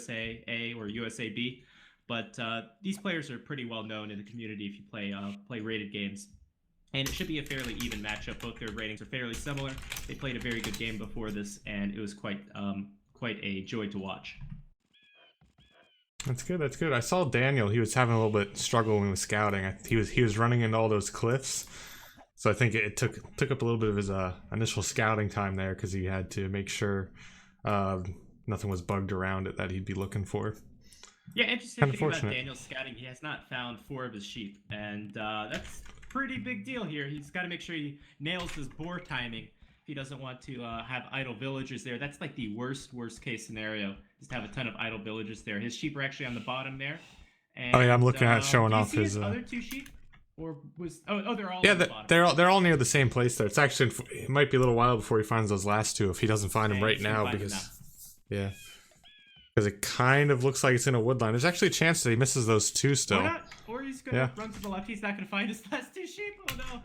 USA or USA B. But these players are pretty well known in the community if you play rated games. And it should be a fairly even matchup. Both their ratings are fairly similar. They played a very good game before this, and it was quite a joy to watch. That's good. That's good. I saw Daniel. He was having a little bit struggling with scouting. He was running into all those cliffs, so I think it took up a little bit of his initial scouting time there because he had to make sure nothing was bugged around it that he'd be looking for. Yeah, interesting thing about Daniel's scouting, he has not found 4 of his sheep, and that's a pretty big deal here. He's got to make sure he nails his boar timing. He doesn't want to have idle villagers there. That's like the worst case scenario, is to have a ton of idle villagers there. His sheep are actually on the bottom there. And, oh yeah, I'm looking at showing off his other 2 sheep. Or was they're all yeah, on the bottom. they're all near the same place there. It's actually, it might be a little while before he finds those last 2 if he doesn't find them right now because because it kind of looks like it's in a woodline. There's actually a chance that he misses those 2 still. Or he's gonna run to the left. He's not gonna find his last 2 sheep. Oh no.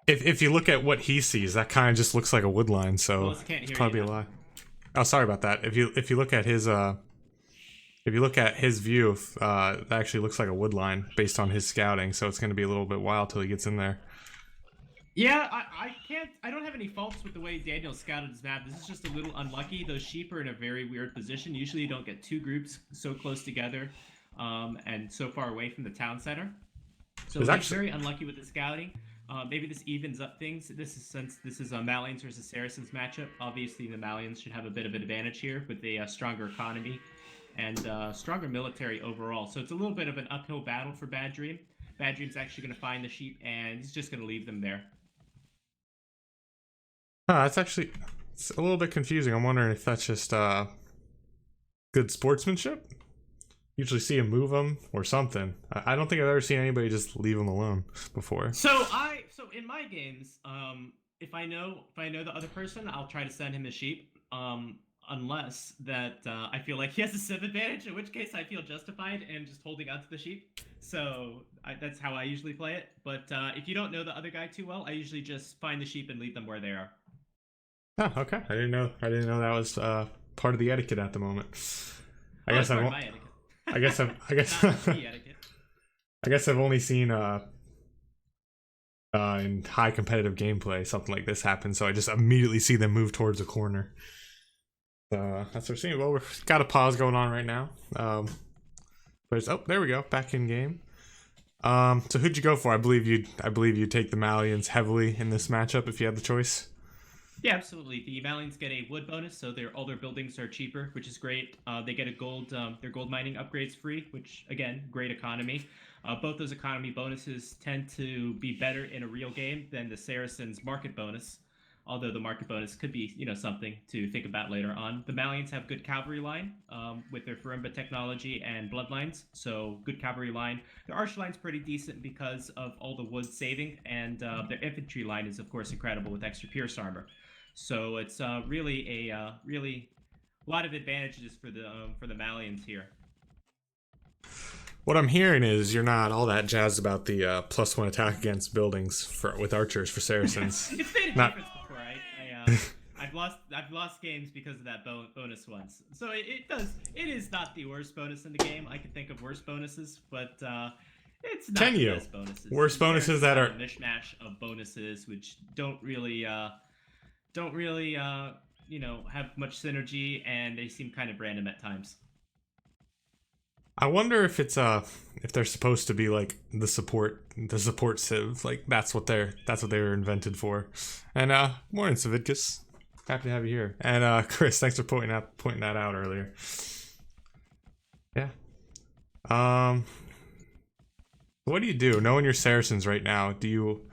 If you look at what he sees, that kind of just looks like a woodline, so it's probably a lie. Oh, sorry about that. If you look at his view, that actually looks like a woodline based on his scouting. So it's going to be a little bit while till he gets in there. Yeah, I don't have any faults with the way Daniel scouted his map. This is just a little unlucky. Those sheep are in a very weird position. Usually you don't get 2 groups so close together, and so far away from the town center. So he's very unlucky with the scouting. Maybe this evens up things. Since this is a Malians versus Saracens matchup. Obviously, the Malians should have a bit of an advantage here with a stronger economy and stronger military overall. So it's a little bit of an uphill battle for BaDreaM. BaDream's actually going to find the sheep, and he's just going to leave them there. It's a little bit confusing. I'm wondering if that's just good sportsmanship. Usually see him move them or something. I don't think I've ever seen anybody just leave him alone before. So in my games, if I know the other person, I'll try to send him a sheep. Unless that I feel like he has a sim advantage, in which case I feel justified in just holding on to the sheep. So that's how I usually play it. But if you don't know the other guy too well, I usually just find the sheep and leave them where they are. Oh, okay. I didn't know that was part of the etiquette at the moment. I guess I won't. I guess I've only seen in high competitive gameplay something like this happen, so I just immediately see them move towards a corner. That's what we're seeing. Well, we've got a pause going on right now. There we go, back in game. So who'd you go for? I believe you'd take the Malians heavily in this matchup if you had the choice. Yeah, absolutely. The Malians get a wood bonus, so all their buildings are cheaper, which is great. They get their gold mining upgrades free, which again, great economy. Both those economy bonuses tend to be better in a real game than the Saracens market bonus, although the market bonus could be, something to think about later on. The Malians have good cavalry line with their Farimba technology and bloodlines, so good cavalry line. Their archer line's pretty decent because of all the wood saving, and their infantry line is, of course, incredible with extra pierce armor. So it's really a lot of advantages for the Malians here. What I'm hearing is you're not all that jazzed about the +1 attack against buildings with archers for Saracens. It's made a difference before. I've lost games because of that bonus once. So it is not the worst bonus in the game. I can think of worse bonuses, but it's not the best bonuses. Worse bonuses that are a mishmash of bonuses which don't really have much synergy, and they seem kind of random at times. I wonder if it's if they're supposed to be like the support civ, like that's what they were invented for. And morning, Savidkus. Happy to have you here. And Chris, thanks for pointing that out earlier. Yeah. What do you do? Knowing your Saracens right now, do you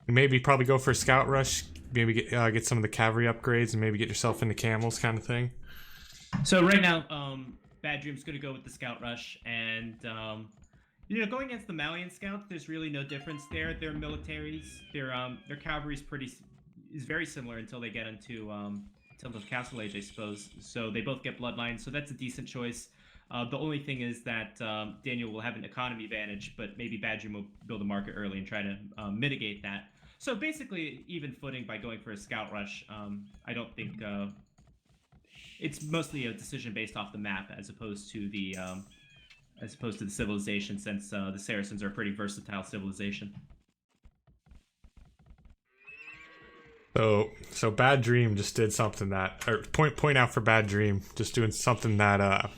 maybe probably go for a scout rush? Maybe get some of the cavalry upgrades and maybe get yourself into camels kind of thing? So right now, BaDreaM's going to go with the scout rush, and going against the Malian scouts, there's really no difference there. Their militaries, their cavalry is very similar until they get into the Castle Age, I suppose. So they both get bloodlines, so that's a decent choice. The only thing is that Daniel will have an economy advantage, but maybe BaDreaM will build a market early and try to mitigate that. So basically, even footing by going for a scout rush. I don't think it's mostly a decision based off the map as opposed to the civilization, since the Saracens are a pretty versatile civilization. So BaDreaM just did something that, or point out for BaDreaM, just doing something that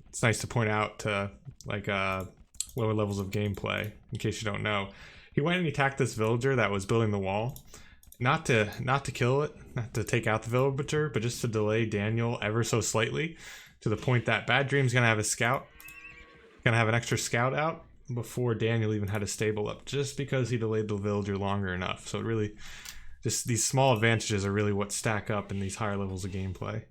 it's nice to point out to like lower levels of gameplay. In case you don't know, he went and attacked this villager that was building the wall, not to kill it, not to take out the villager, but just to delay Daniel ever so slightly, to the point that BaDreaM's gonna have a scout, gonna have an extra scout out before Daniel even had a stable up, just because he delayed the villager longer enough. So it really, just these small advantages are really what stack up in these higher levels of gameplay.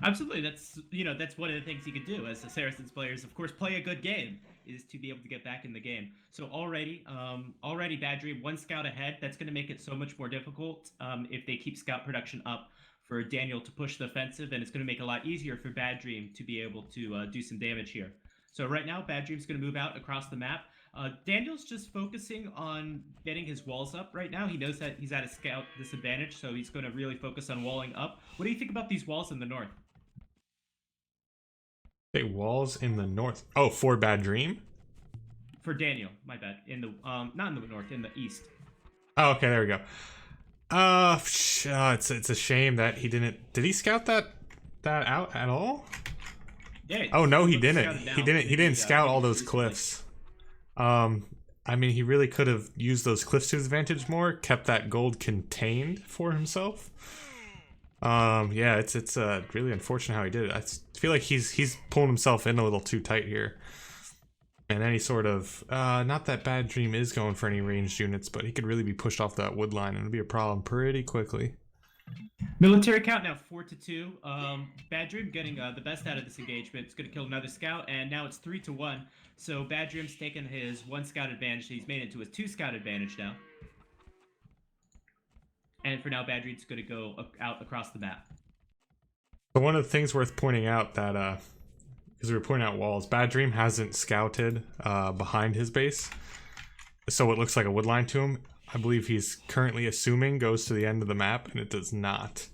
Absolutely, that's one of the things you could do as the Saracens players. Of course, play a good game is to be able to get back in the game. So already BaDreaM 1 scout ahead. That's going to make it so much more difficult if they keep scout production up for Daniel to push the offensive, and it's going to make it a lot easier for BaDreaM to be able to do some damage here. So right now, BaDream's going to move out across the map. Daniel's just focusing on getting his walls up right now. He knows that he's at a scout disadvantage, so he's going to really focus on walling up. What do you think about these walls in the north? Hey, walls in the north. Oh, for BaDreaM? For Daniel, my bad. In the not in the north, in the east. Oh, okay, there we go. It's a shame that he didn't. Did he scout that out at all? Yeah. Oh no, he didn't. He didn't scout all those cliffs. I mean, he really could have used those cliffs to his advantage more, kept that gold contained for himself. Yeah, it's really unfortunate how he did it. I feel like he's pulling himself in a little too tight here. And any sort of, not that BaDreaM is going for any ranged units, but he could really be pushed off that wood line and it'd be a problem pretty quickly. Military count now 4-2. BaDreaM getting the best out of this engagement. It's going to kill another scout, and now it's 3-1. So BaDream's taken his 1 scout advantage. He's made it to his 2 scout advantage now. And for now, BaDream's going to go out across the map. So one of the things worth pointing out that, because we were pointing out walls, BaDreaM hasn't scouted behind his base, so it looks like a wood line to him. I believe he's currently assuming goes to the end of the map, and it does not.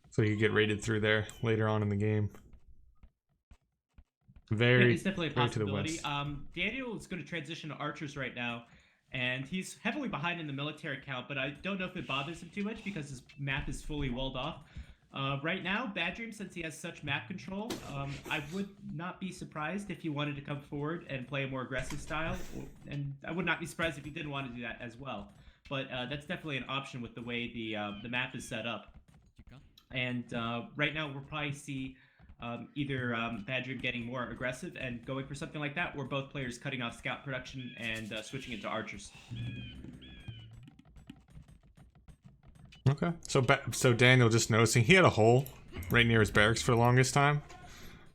So he could get raided through there later on in the game. It's definitely a possibility. Daniel is going to transition to archers right now, and he's heavily behind in the military count, but I don't know if it bothers him too much because his map is fully walled off. Right now, BaDreaM, since he has such map control, I would not be surprised if he wanted to come forward and play a more aggressive style, and I would not be surprised if he didn't want to do that as well. But that's definitely an option with the way the map is set up. And right now, we'll probably see either BaDreaM getting more aggressive and going for something like that, or both players cutting off scout production and switching into archers. Okay, so Daniel just noticing he had a hole right near his barracks for the longest time.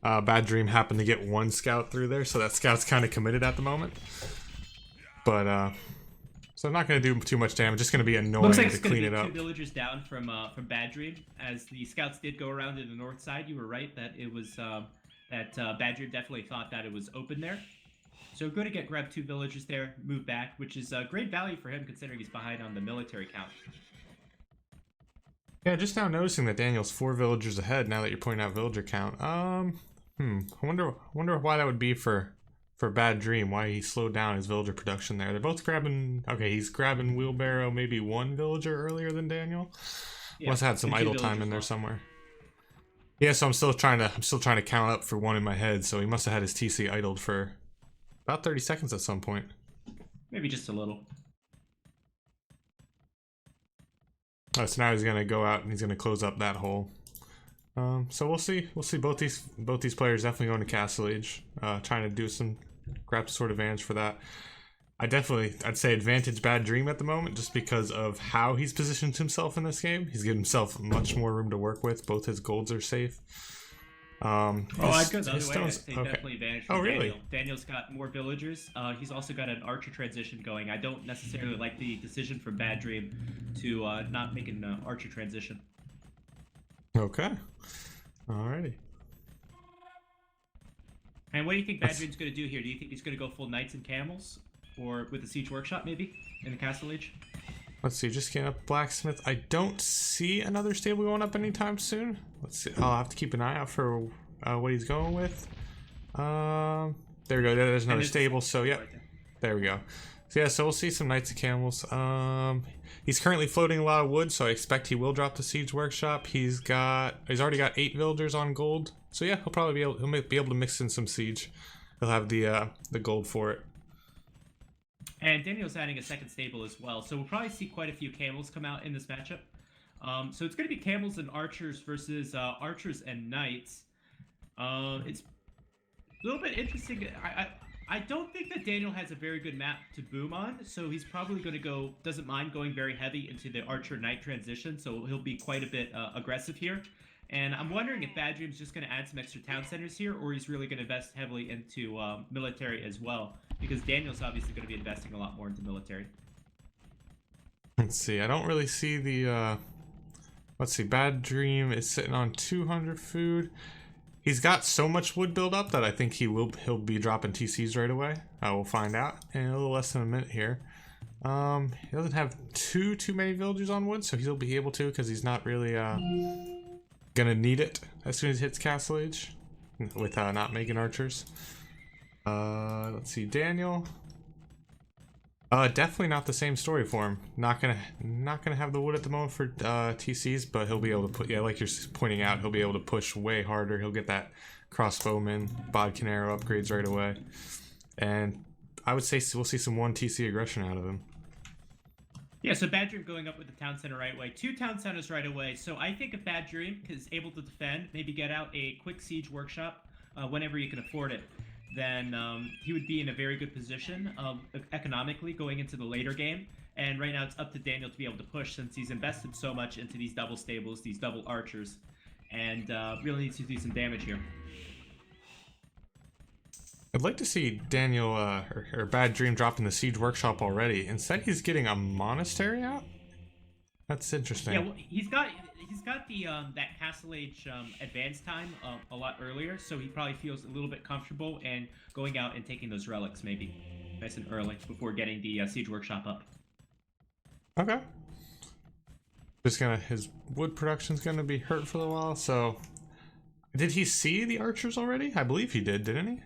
BaDreaM happened to get 1 scout through there, so that scout's kind of committed at the moment. But so I'm not going to do too much damage. Just going to be annoying to clean it up. 2 villagers down from BaDreaM, as the scouts did go around to the north side. You were right that it was that BaDreaM definitely thought that it was open there. So we're going to grab 2 villagers there, move back, which is great value for him considering he's behind on the military count. Yeah, just now noticing that Daniel's 4 villagers ahead. Now that you're pointing out villager count, I wonder why that would be for BaDreaM. Why he slowed down his villager production there. They're both grabbing. Okay, he's grabbing wheelbarrow maybe 1 villager earlier than Daniel. Yeah, must have had some idle time in there somewhere. Yeah, so I'm still trying to count up for 1 in my head. So he must have had his TC idled for about 30 seconds at some point. Maybe just a little. So now he's gonna go out and he's gonna close up that hole. So we'll see. Both these players definitely going to Castle Age, trying to grab some sort of advantage for that. I'd say advantage BaDreaM at the moment, just because of how he's positioned himself in this game. He's given himself much more room to work with. Both his golds are safe. I'd go the other way. I'd say definitely advantage for Daniel. Really? Daniel's got more villagers. He's also got an archer transition going. I don't necessarily like the decision from BaDreaM to not make an archer transition. Okay. Alrighty. And what do you think BaDream's going to do here? Do you think he's going to go full knights and camels? Or with the siege workshop, maybe? In the Castle Age? Let's see, just getting up blacksmith. I don't see another stable going up anytime soon. let's see. I'll have to keep an eye out for what he's going with. There we go. There's another stable. So yeah, there we go. So yeah, so we'll see some Knights of Camels. He's currently floating a lot of wood, so I expect he will drop the Siege Workshop. He's already got 8 villagers on gold. So yeah, he'll be able to mix in some siege. He'll have the gold for it. And Daniel's adding a second stable as well, so we'll probably see quite a few camels come out in this matchup. So it's going to be camels and archers versus archers and knights. It's a little bit interesting. I don't think that Daniel has a very good map to boom on, so he's probably going to doesn't mind going very heavy into the archer-knight transition, so he'll be quite a bit aggressive here. And I'm wondering if BaDreaM's just going to add some extra town centers here, or he's really going to invest heavily into military as well, because Daniel's obviously going to be investing a lot more into military. Let's see, I don't really see the, let's see, BaDreaM is sitting on 200 food. He's got so much wood build up that I think he'll be dropping TCs right away. We'll find out in a little less than a minute here. He doesn't have too many villagers on wood, so he'll be able to, because he's not really gonna need it as soon as he hits Castle Age with not making archers. Let's see, Daniel. Definitely not the same story for him. Not gonna have the wood at the moment for TCs, but he'll be able to put, yeah, like you're pointing out, he'll be able to push way harder. He'll get that crossbowman, bodkin arrow upgrades right away, and I would say we'll see some 1 TC aggression out of him. Yeah, so BaDreaM going up with the town center right away. 2 town centers right away. So I think if BaDreaM is able to defend, maybe get out a quick siege workshop whenever you can afford it, then he would be in a very good position economically going into the later game. And right now it's up to Daniel to be able to push, since he's invested so much into these double stables, these double archers, and really needs to do some damage here. I'd like to see Daniel or BaDreaM dropping the Siege Workshop already. Instead, he's getting a monastery out. That's interesting. Yeah, well, he's got the that Castle Age advance time a lot earlier, so he probably feels a little bit comfortable and going out and taking those relics maybe nice and early before getting the Siege Workshop up. Okay. His wood production's gonna be hurt for a while. So, did he see the archers already? I believe he did, didn't he?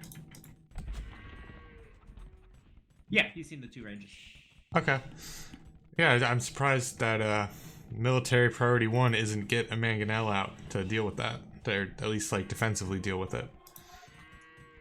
Yeah, he's seen the 2 ranges. Okay. Yeah, I'm surprised that military priority 1 isn't get a mangonel out to deal with that. Or at least like defensively deal with it.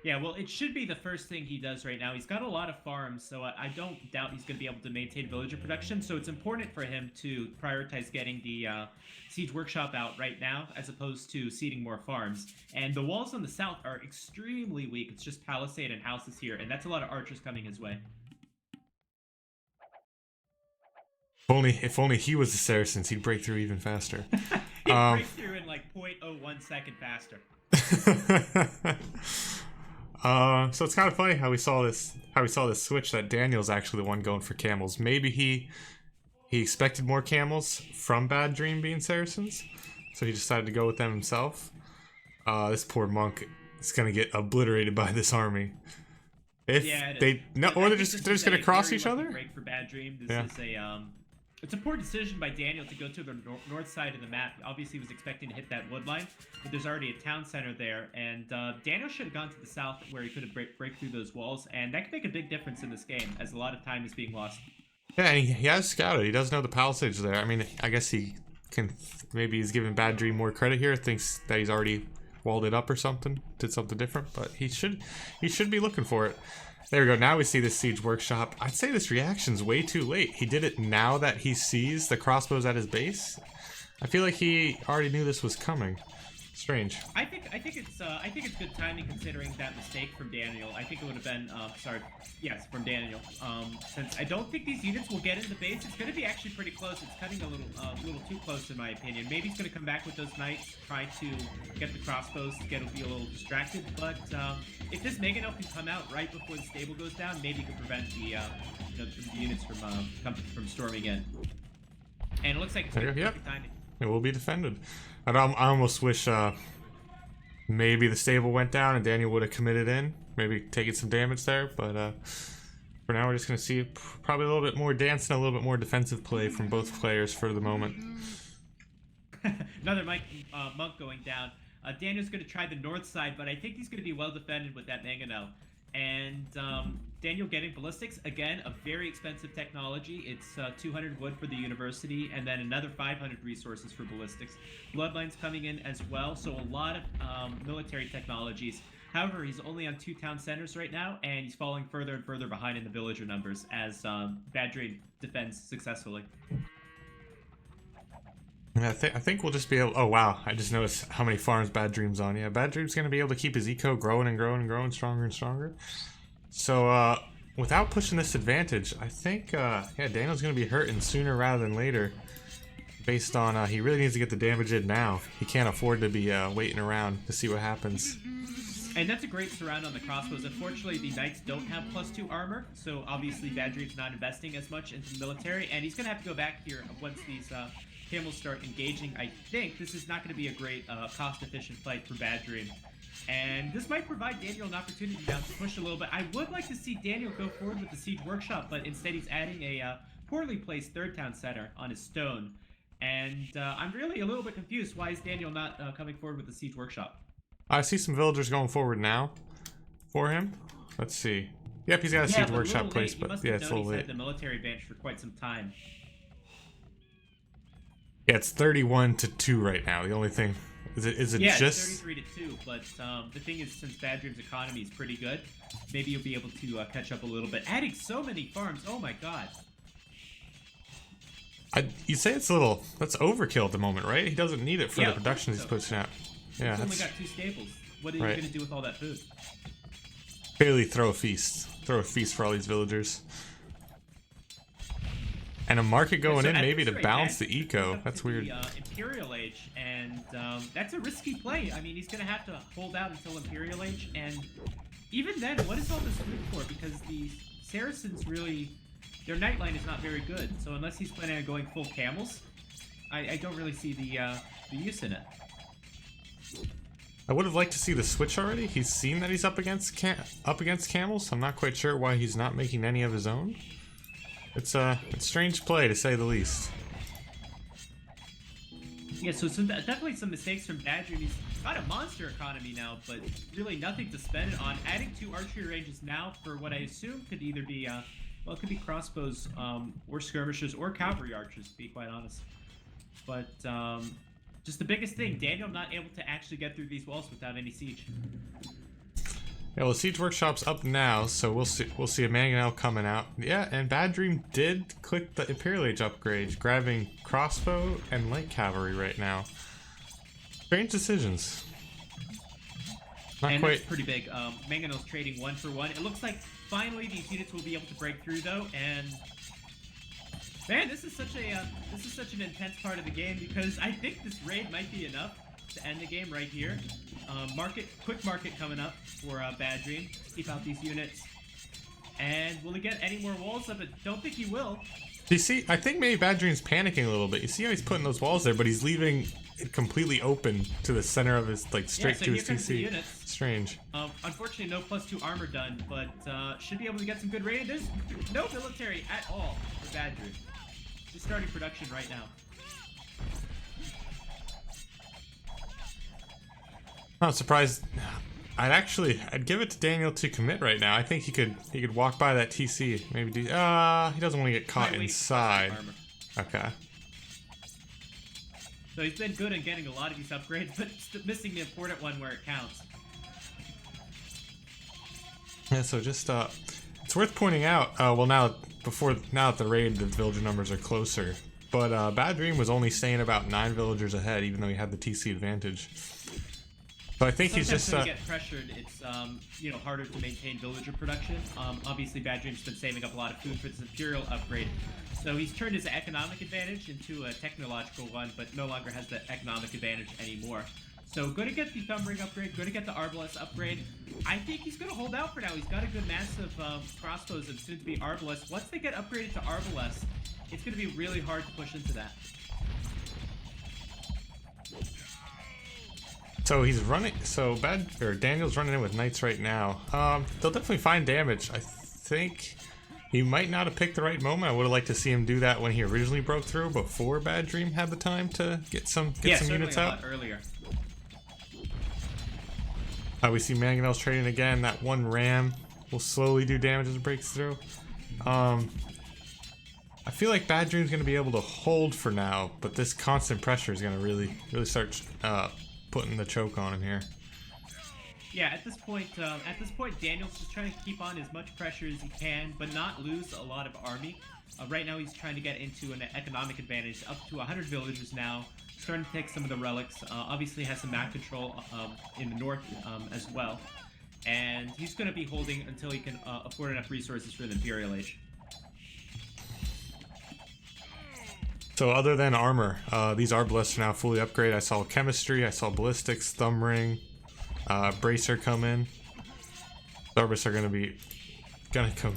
Yeah, well, it should be the first thing he does right now. He's got a lot of farms, so I don't doubt he's going to be able to maintain villager production. So it's important for him to prioritize getting the Siege Workshop out right now, as opposed to seeding more farms. And the walls on the south are extremely weak. It's just palisade and houses here, and that's a lot of archers coming his way. If only he was the Saracens, he'd break through even faster. He'd break through in like 0.01 second faster. So it's kind of funny how we saw this switch, that Daniel's actually the one going for camels. Maybe he expected more camels from BaDreaM being Saracens, so he decided to go with them himself. This poor monk is gonna get obliterated by this army. If yeah, they're just gonna cross each other. Break for BaDreaM. This is it's a poor decision by Daniel to go to the north side of the map. Obviously, he was expecting to hit that wood line, but there's already a town center there, and Daniel should have gone to the south where he could have break through those walls, and that could make a big difference in this game, as a lot of time is being lost. Yeah, and he has scouted. He does know the palisades there. I mean, I guess he can. Maybe he's giving BaDreaM more credit here. Thinks that he's already walled it up or something, did something different, but he should be looking for it. There we go. Now we see this Siege Workshop. I'd say this reaction's way too late. He did it now that he sees the crossbows at his base. I feel like he already knew this was coming. Strange. I think it's good timing considering that mistake from Daniel. I think it would have been from Daniel. Since I don't think these units will get in the base, it's going to be actually pretty close. It's cutting a little too close in my opinion. Maybe he's going to come back with those knights, try to get the crossbows to be a little distracted. But if this mangonel can come out right before the stable goes down, maybe he can prevent the units from storming in. And it looks like it's perfect timing. It will be defended. I almost wish maybe the stable went down and Daniel would have committed in, maybe taking some damage there, but for now we're just going to see probably a little bit more dance and a little bit more defensive play from both players for the moment. Another monk going down. Daniel's going to try the north side, but I think he's going to be well defended with that mangonel. And Daniel getting ballistics, again, a very expensive technology. It's 200 wood for the university, and then another 500 resources for ballistics. Bloodlines coming in as well, so a lot of military technologies. However, he's only on 2 town centers right now, and he's falling further and further behind in the villager numbers as BaDreaM defends successfully. I think we'll just be able. Oh wow! I just noticed how many farms BaDreaM's on. Yeah, BaDreaM's gonna be able to keep his eco growing and growing and growing, stronger and stronger. So without pushing this advantage, I think yeah, Daniel's gonna be hurting sooner rather than later. Based on he really needs to get the damage in now. He can't afford to be waiting around to see what happens. And that's a great surround on the crossbows. Unfortunately, the knights don't have +2 armor, so obviously BaDreaM's not investing as much into the military, and he's gonna have to go back here once these camels start engaging. I think this is not going to be a great cost-efficient fight for BaDreaM. And this might provide Daniel an opportunity now to push a little bit. I would like to see Daniel go forward with the Siege Workshop, but instead he's adding a poorly placed 3rd town center on his stone. And I'm really a little bit confused. Why is Daniel not coming forward with the Siege Workshop? I see some villagers going forward now for him. Let's see. Yep, he's got a Siege Workshop placed, but yeah, it's a little late. He's had the military advantage for quite some time. Yeah, it's 31-2 right now. The only thing is it yeah, just 33-2. But the thing is, since BaDreaM's economy is pretty good, maybe you'll be able to catch up a little bit. Adding so many farms, oh my god! You say it's a little that's overkill at the moment, right? He doesn't need it for the productions he's pushing out. Yeah, he's only got 2 stables. What are you gonna do with all that food? Barely throw a feast. Throw a feast for all these villagers. And a market going in maybe to balance the eco. That's weird. The, Imperial Age, and that's a risky play. I mean, he's going to have to hold out until Imperial Age, and even then, what is all this food for? Because the Saracens really, their nightline is not very good. So unless he's planning on going full camels, I don't really see the use in it. I would have liked to see the switch already. He's seen that he's up against camels. I'm not quite sure why he's not making any of his own. It's strange play, to say the least. Yeah, so definitely some mistakes from BaDreaM. He's got a monster economy now, but really nothing to spend it on. Adding 2 archery ranges now for what I assume could either be, well, it could be crossbows, or skirmishers, or cavalry archers, to be quite honest. But, just the biggest thing, Daniel not able to actually get through these walls without any siege. Yeah, well, Siege Workshop's up now, so we'll see a mangonel coming out. Yeah, and BaDreaM did click the Imperial Age upgrade, grabbing crossbow and light cavalry right now. Strange decisions. Not quite. That's pretty big. Mangonel's trading 1 for 1. It looks like finally these units will be able to break through though, and man, this is such an intense part of the game because I think this raid might be enough to end the game right here. Quick market coming up for BaDreaM to keep out these units. And will he get any more walls up? I don't think he will. You see, I think maybe BaDream's panicking a little bit. You see how he's putting those walls there, but he's leaving it completely open to the center of his, like, straight to his TC. Strange. Unfortunately, no +2 armor done, but should be able to get some good raid. There's no military at all for BaDreaM. Just starting production right now. I'm surprised. I'd give it to Daniel to commit right now. I think he could walk by that TC. Maybe he doesn't want to get caught inside. Okay. So he's been good in getting a lot of these upgrades, but missing the important one where it counts. Yeah. So just it's worth pointing out. Well, now that the raid, the villager numbers are closer. But BaDreaM was only staying about 9 villagers ahead, even though he had the TC advantage. So I think sometimes he's just when you get pressured, it's harder to maintain villager production. Obviously, BaDream's been saving up a lot of food for this Imperial upgrade, so he's turned his economic advantage into a technological one, but no longer has the economic advantage anymore. So going to get the Thumb Ring upgrade, going to get the Arbalest upgrade. I think he's going to hold out for now. He's got a good mass of crossbows and soon to be Arbalest. Once they get upgraded to Arbalest, it's going to be really hard to push into that. So he's running. So Daniel's running in with knights right now. They'll definitely find damage. I think He might not have picked the right moment. I would have liked to see him do that when he originally broke through, before BaDreaM had the time to get some units a out. lot earlier. We see Mangonels trading again. That one ram will slowly do damage as it breaks through. I feel like BaDream's going to be able to hold for now, but this constant pressure is going to really start putting the choke on him here. Yeah, at this point, Daniel's just trying to keep on as much pressure as he can, but not lose a lot of army. Right now, he's trying to get into an economic advantage, up to 100 villagers now, starting to take some of the relics. Obviously, has some map control in the north as well, and he's going to be holding until he can afford enough resources for the Imperial Age. So other than armor, these Arbalests are now fully upgraded. I saw chemistry, I saw ballistics, thumb ring, bracer come in. Arbalests are going to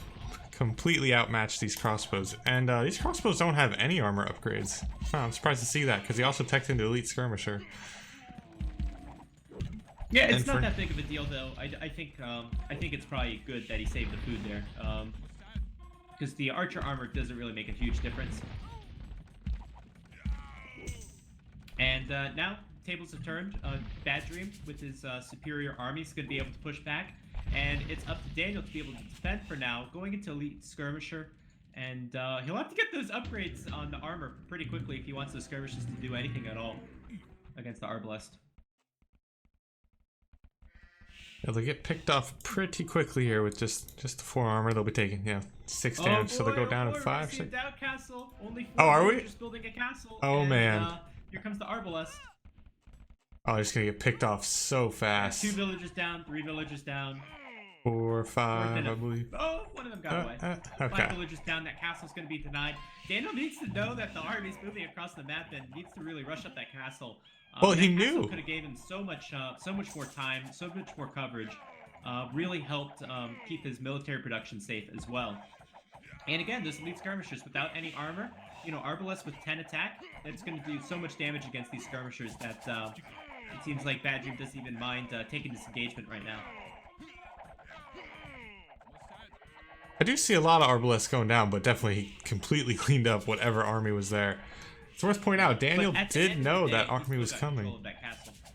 completely outmatch these crossbows, and these crossbows don't have any armor upgrades. I'm surprised to see that, because he also teched into elite skirmisher. Yeah, it's not that big of a deal though. I think it's probably good that he saved the food there, because the archer armor doesn't really make a huge difference. And now tables have turned. BaDreaM with his superior army is going to be able to push back, and it's up to Daniel to be able to defend for now, going into elite skirmisher, and he'll have to get those upgrades on the armor pretty quickly if he wants those skirmishers to do anything at all against the Arbalest. Yeah, they'll get picked off pretty quickly here with just the 4 armor. They'll be taking 6 damage, so they'll go down to 5. 6. Castle. Only 4 oh, are we? Just building a castle. Oh, and, man. Here comes the Arbalest. Oh, they're just gonna get picked off so fast. 2 villagers down, 3 villagers down. 4, 5, I believe. Oh, one of them got away. Okay. 5 villagers down. That castle's going to be denied. Daniel needs to know that the army's moving across the map and needs to really rush up that castle. Well, he knew. Could have gave him so much more time, so much more coverage. Really helped keep his military production safe as well. And again, those elite skirmishers without any armor, Arbalest with 10 attack, that's going to do so much damage against these skirmishers that it seems like BaDreaM doesn't even mind taking this engagement right now. I do see a lot of Arbalests going down, but definitely he completely cleaned up whatever army was there. It's worth pointing out, Daniel did know that army was coming.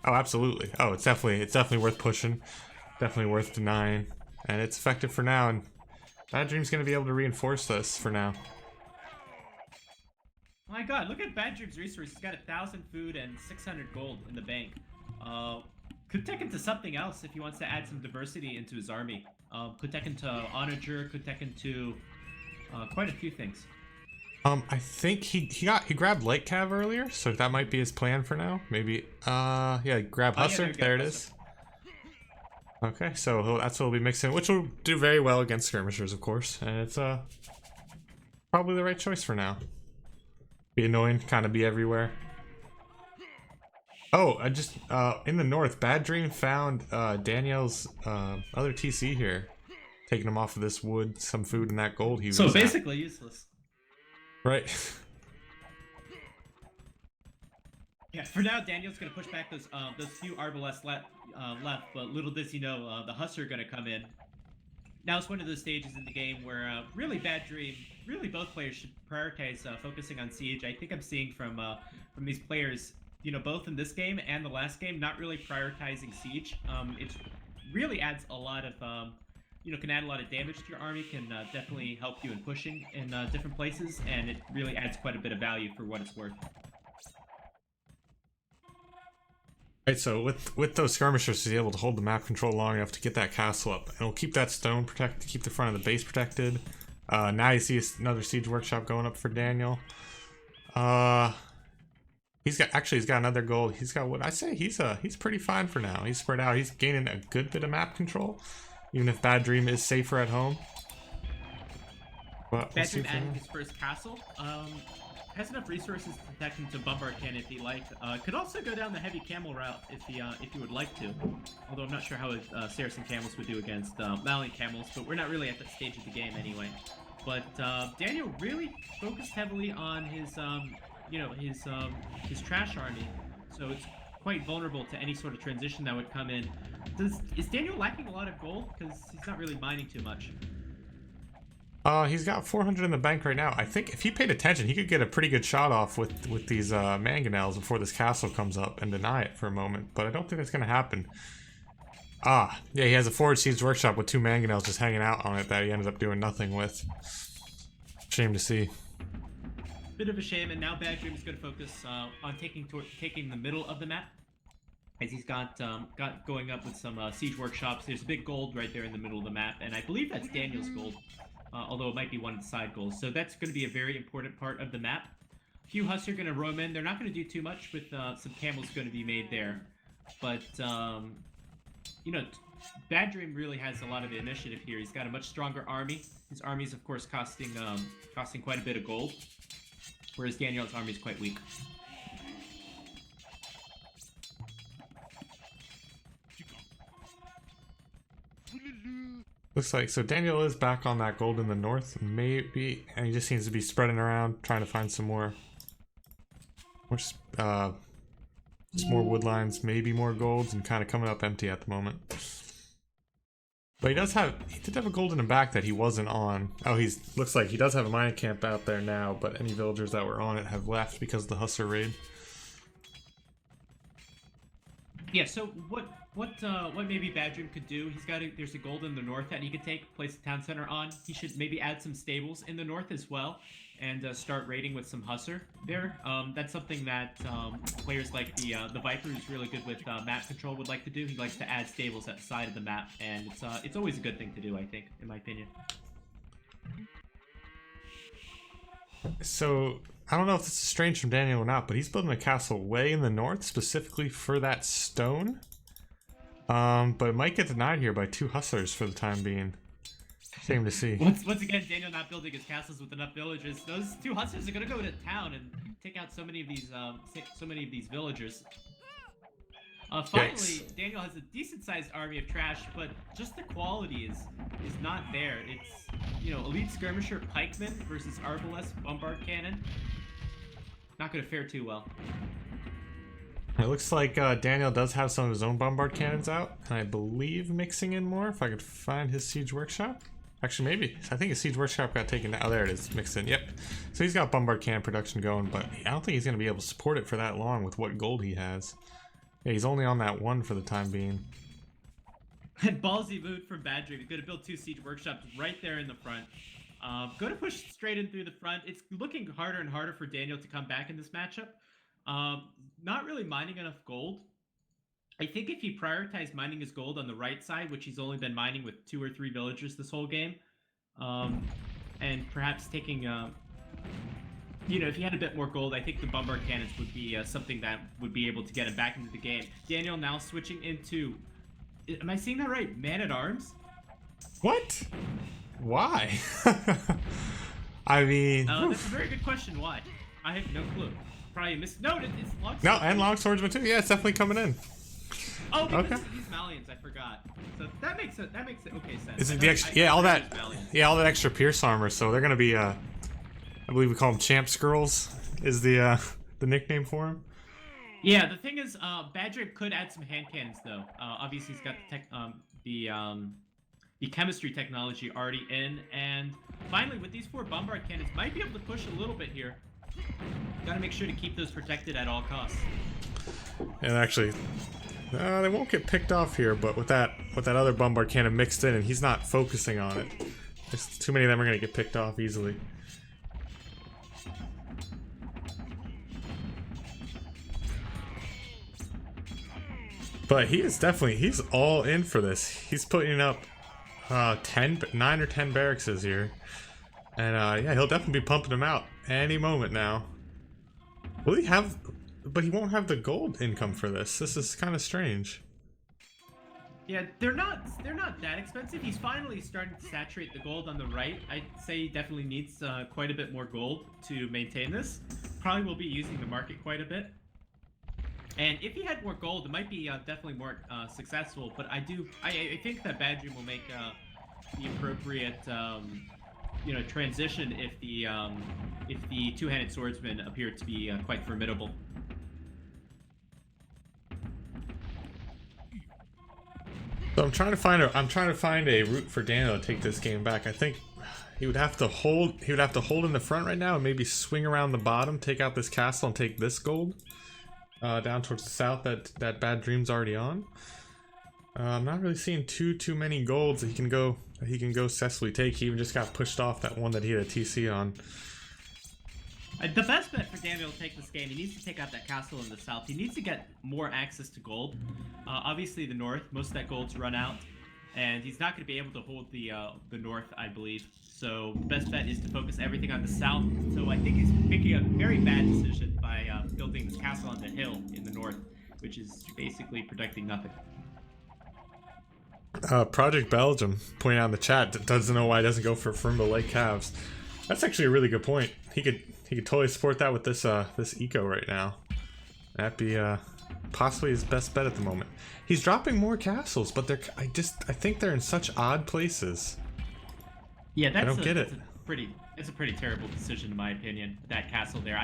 Oh, absolutely. Oh, it's definitely worth pushing. Definitely worth denying. And it's effective for now, and BaDream's going to be able to reinforce this for now. My god, look at BaDream's resources. He's got 1,000 food and 600 gold in the bank. Could take him to something else if he wants to add some diversity into his army. Could take him to Onager, could take him to quite a few things. I think he grabbed Light Cav earlier, so that might be his plan for now. Maybe, yeah, grab Hussar. Yeah, there it is. Okay, so that's what we'll be mixing, which will do very well against skirmishers, of course, and it's probably the right choice for now. Be annoying, kind of be everywhere. Oh, I just in the north, BaDreaM found Daniel's other TC here, taking him off of this wood, some food, and that gold he was. So basically useless. Right. Yeah, for now, Daniel's gonna push back those few Arbalests left, but little does he know, the Hussar are gonna come in. Now it's one of those stages in the game where really BaDreaM, really both players should prioritize focusing on siege. I think I'm seeing from these players, both in this game and the last game, not really prioritizing siege. It really adds a lot of, can add a lot of damage to your army, can definitely help you in pushing in different places, and it really adds quite a bit of value for what it's worth. Right, so with those skirmishers, he's able to hold the map control long enough to get that castle up, and it'll keep that stone protected, keep the front of the base protected. Now you see another siege workshop going up for Daniel. He's got another gold. He's got what I say. He's pretty fine for now. He's spread out. He's gaining a good bit of map control, even if BaDreaM is safer at home. But BaDreaM added his first castle. Has enough resources to protect him to bombard cannon if he liked. Could also go down the heavy camel route if he would like to. Although I'm not sure how Saracen camels would do against Valiant camels, but we're not really at that stage of the game anyway. But Daniel really focused heavily on his his trash army, so it's quite vulnerable to any sort of transition that would come in. Is Daniel lacking a lot of gold? Because he's not really mining too much. He's got 400 in the bank right now. I think if he paid attention, he could get a pretty good shot off with these mangonels before this castle comes up and deny it for a moment. But I don't think that's going to happen. Ah, yeah, he has a Forward Siege Workshop with 2 mangonels just hanging out on it that he ended up doing nothing with. Shame to see. Bit of a shame, and now BaDreaM is going to focus on taking the middle of the map, as he's got going up with some siege workshops. There's a big gold right there in the middle of the map, and I believe that's Daniel's gold, although it might be one of the side goals. So that's going to be a very important part of the map. A few Huss are going to roam in. They're not going to do too much with some camels going to be made there, but you know, BaDreaM really has a lot of the initiative here. He's got a much stronger army. His army is, of course, costing quite a bit of gold, whereas Daniel's army is quite weak. Looks like, so Daniel is back on that gold in the north, maybe, and he just seems to be spreading around, trying to find some more just more wood lines, maybe more golds, and kind of coming up empty at the moment. But he did have a gold in the back that he wasn't on. Oh, looks like he does have a mining camp out there now, but any villagers that were on it have left because of the Hussar raid. Yeah, so what maybe BaDreaM could do, there's a gold in the north that he could place the town center on. He should maybe add some stables in the north as well, and start raiding with some Hussar there. That's something that players like the Viper, who's really good with map control, would like to do. He likes to add stables at the side of the map, and it's always a good thing to do, I think, in my opinion. So, I don't know if this is strange from Daniel or not, but he's building a castle way in the north, specifically for that stone. But it might get denied here by 2 Hussars for the time being. Shame to see. Once again, Daniel not building his castles with enough villagers. Those 2 Hussars are gonna go to town and take out so many of these villagers. Finally, Yikes. Daniel has a decent-sized army of trash, but just the quality is not there. It's, you know, elite skirmisher pikemen versus arbalest bombard cannon. Not gonna fare too well. It looks like Daniel does have some of his own bombard cannons out, and I believe mixing in more if I could find his siege workshop. Actually, maybe. I think his siege workshop got taken down. Oh, there it is, mixed in. Yep. So he's got bombard cannon production going, but I don't think he's going to be able to support it for that long with what gold he has. Yeah, he's only on that 1 for the time being. And ballsy move from BaDreaM. He's going to build 2 siege workshops right there in the front. Going to push straight in through the front. It's looking harder and harder for Daniel to come back in this matchup. Not really mining enough gold. I think if he prioritized mining his gold on the right side, which he's only been mining with 2 or 3 villagers this whole game, and perhaps taking, you know, if he had a bit more gold, I think the bombard cannons would be something that would be able to get him back into the game. Daniel now switching into, am I seeing that right? Man-at-Arms? What? Why? I mean... that's a very good question. Why? I have no clue. Probably missed. No, it's longsword. No, and long swordsman too. Yeah, it's definitely coming in. Oh, because of these Malians, I forgot. So that makes it okay sense. Is it the extra? Yeah, all that extra Pierce armor. So they're gonna be I believe we call them Champ Skirls. Is the nickname for him? Yeah, the thing is, BaDreaM could add some hand cannons though. Obviously he's got the chemistry technology already in, and finally with these 4 bombard cannons, might be able to push a little bit here. Gotta make sure to keep those protected at all costs. And actually, they won't get picked off here, but with that other bombard cannon mixed in, and he's not focusing on it, just too many of them are gonna get picked off easily. But he's all in for this. He's putting up 9 or 10 barracks here. And yeah, he'll definitely be pumping them out any moment now. Will he have... But he won't have the gold income for this. This is kind of strange. Yeah, they're not that expensive. He's finally starting to saturate the gold on the right. I'd say he definitely needs quite a bit more gold to maintain this. Probably will be using the market quite a bit. And if he had more gold, it might be definitely more successful. But I think that BaDreaM will make the appropriate you know, transition if the two-handed swordsmen appear to be quite formidable. So I'm trying to find a route for Daniel to take this game back. I think He would have to hold. He would have to hold in the front right now, and maybe swing around the bottom, take out this castle, and take this gold down towards the south that BaDream's already on. I'm not really seeing too many golds that he can go successfully take. He even just got pushed off that one that he had a TC on. The best bet for Daniel to take this game, he needs to take out that castle in the south. He needs to get more access to gold. Obviously, the north, most of that gold's run out, and he's not going to be able to hold the north, I believe. So the best bet is to focus everything on the south. So I think he's making a very bad decision by building this castle on the hill in the north, which is basically protecting nothing. Project Belgium pointing out in the chat that doesn't know why he doesn't go for Frimbo Lake Calves. That's actually a really good point. He could totally support that with this this eco right now. That'd be possibly his best bet at the moment. He's dropping more castles, but I think they're in such odd places. Yeah, I don't get it. It's a pretty terrible decision in my opinion. That castle there,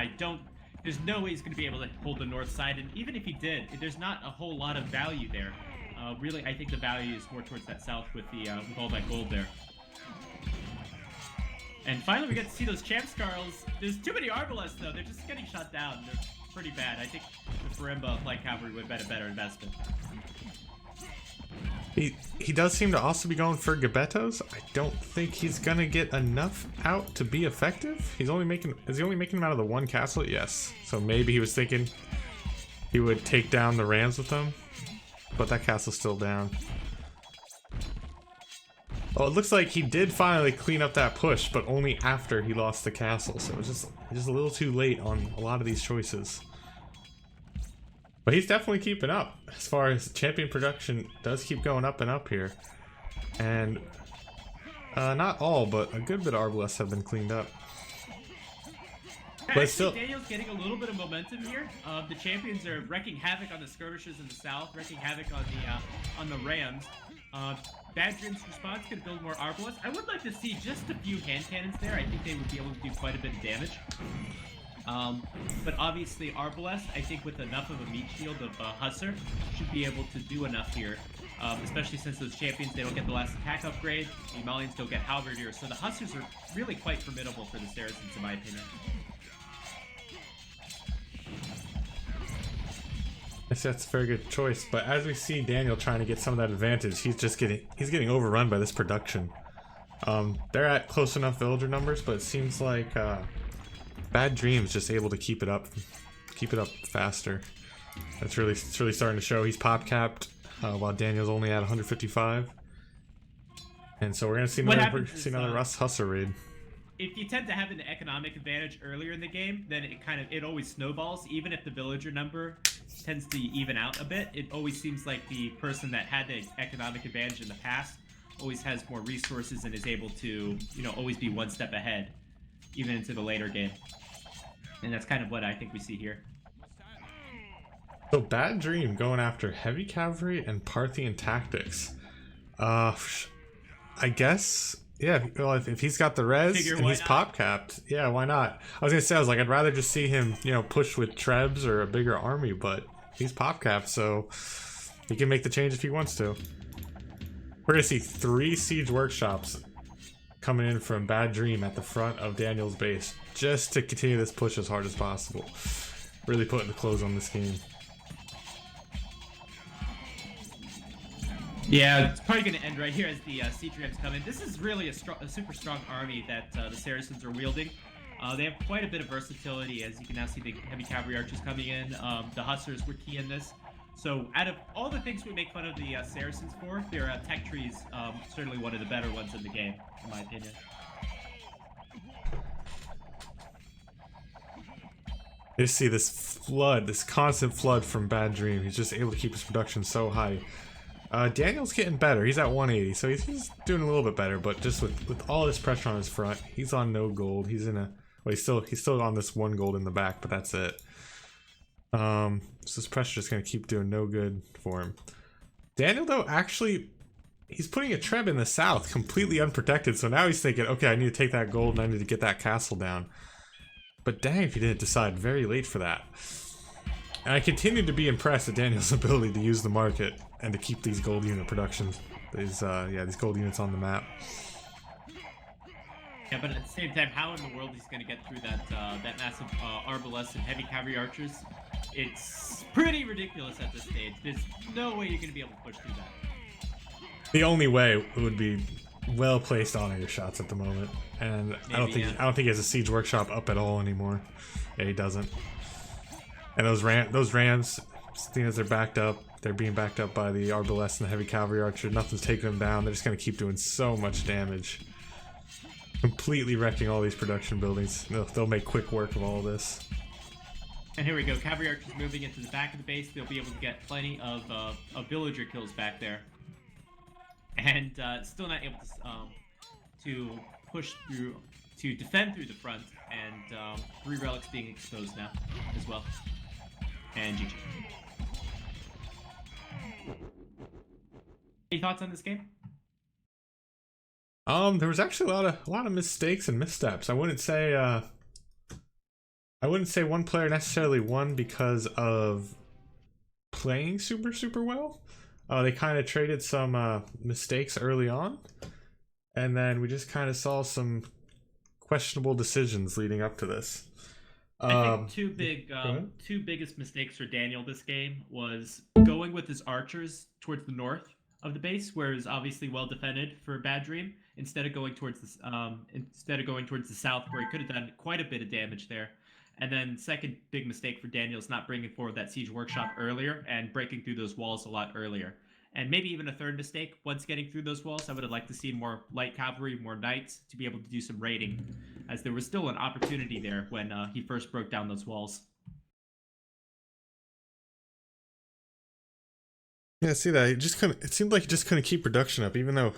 there's no way he's going to be able to hold the north side, and even if he did, there's not a whole lot of value there. Really, I think the value is more towards that south with with all that gold there. And finally, we get to see those champ scarls. There's too many arbalests though. They're just getting shot down. They're pretty bad. I think the Farimba light cavalry would have been a better investment. He does seem to also be going for Gabettos. I don't think he's gonna get enough out to be effective. Is he only making them out of the one castle? Yes. So maybe he was thinking he would take down the Rams with them. But that castle's still down. Oh, it looks like he did finally clean up that push, but only after he lost the castle. So it was just a little too late on a lot of these choices. But he's definitely keeping up. As far as champion production does keep going up and up here. And not all, but a good bit of Arbalests have been cleaned up. But still, Daniel's getting a little bit of momentum here. The champions are wrecking havoc on the skirmishers in the south, wrecking havoc on the Rams. BaDream's response can build more Arbalests. I would like to see just a few hand cannons there. I think they would be able to do quite a bit of damage. But obviously Arbalest, I think with enough of a meat shield of Hussar, should be able to do enough here. Especially since those champions, they don't get the last attack upgrade. The Malians don't get Halberdier, so the Hussars are really quite formidable for the Saracens in my opinion. That's a very good choice, but as we see Daniel trying to get some of that advantage, he's getting overrun by this production. They're at close enough villager numbers, but it seems like BaDream's just able to keep it up faster. It's really starting to show. He's pop capped while Daniel's only at 155, and so we're gonna see another Russ Hussar raid. If you tend to have an economic advantage earlier in the game, then it always snowballs. Even if the villager number tends to even out a bit, it always seems like the person that had the economic advantage in the past always has more resources and is able to, always be one step ahead, even into the later game. And that's kind of what I think we see here. So BaDream going after heavy cavalry and Parthian tactics. I guess. Yeah, well, if he's got the res and he's pop capped, yeah, why not? I was like, I'd rather just see him, push with trebs or a bigger army, but he's pop capped, so he can make the change if he wants to. We're gonna see 3 siege workshops coming in from BaDream at the front of Daniel's base, just to continue this push as hard as possible. Really putting the close on this game. Yeah, it's probably going to end right here as the siege rams come in. This is really a super strong army that the Saracens are wielding. They have quite a bit of versatility, as you can now see the heavy cavalry archers coming in. The Hussars were key in this. So out of all the things we make fun of the Saracens for, their tech tree is certainly one of the better ones in the game, in my opinion. You see this flood, this constant flood from BaDream. He's just able to keep his production so high. Daniel's getting better. He's at 180, so he's doing a little bit better. But just with all this pressure on his front, he's on no gold. He's in he's still on this 1 gold in the back, but that's it. So this pressure is gonna keep doing no good for him. Daniel though, actually, he's putting a treb in the south, completely unprotected. So now he's thinking, okay, I need to take that gold and I need to get that castle down. But dang, if he didn't decide very late for that. And I continue to be impressed at Daniel's ability to use the market and to keep these gold unit productions, these gold units on the map. Yeah, but at the same time, how in the world he's going to get through that massive arbalest and heavy cavalry archers? It's pretty ridiculous at this stage. There's no way you're going to be able to push through that. The only way would be well placed honor shots at the moment, and Maybe, I don't think he has a siege workshop up at all anymore. Yeah, he doesn't. And those rams, seeing as they're backed up, they're being backed up by the arbalest and the heavy cavalry archer. Nothing's taking them down. They're just going to keep doing so much damage, completely wrecking all these production buildings. They'll make quick work of all of this. And here we go. Cavalry archers moving into the back of the base. They'll be able to get plenty of villager kills back there. And still not able to push through, to defend through the front. And 3 relics being exposed now as well. And GG. Any thoughts on this game? There was actually a lot of mistakes and missteps. I wouldn't say one player necessarily won because of playing super well. They kind of traded some mistakes early on, and then we just kind of saw some questionable decisions leading up to this. I think two biggest mistakes for Daniel this game was going with his archers towards the north of the base, where it was obviously well defended for BaDreaM, instead of going towards the south, where he could have done quite a bit of damage there. And then second big mistake for Daniel is not bringing forward that siege workshop earlier and breaking through those walls a lot earlier. And maybe even a third mistake, once getting through those walls, I would have liked to see more light cavalry, more knights, to be able to do some raiding, as there was still an opportunity there when he first broke down those walls. Yeah, see that it seemed like he just couldn't keep production up, even though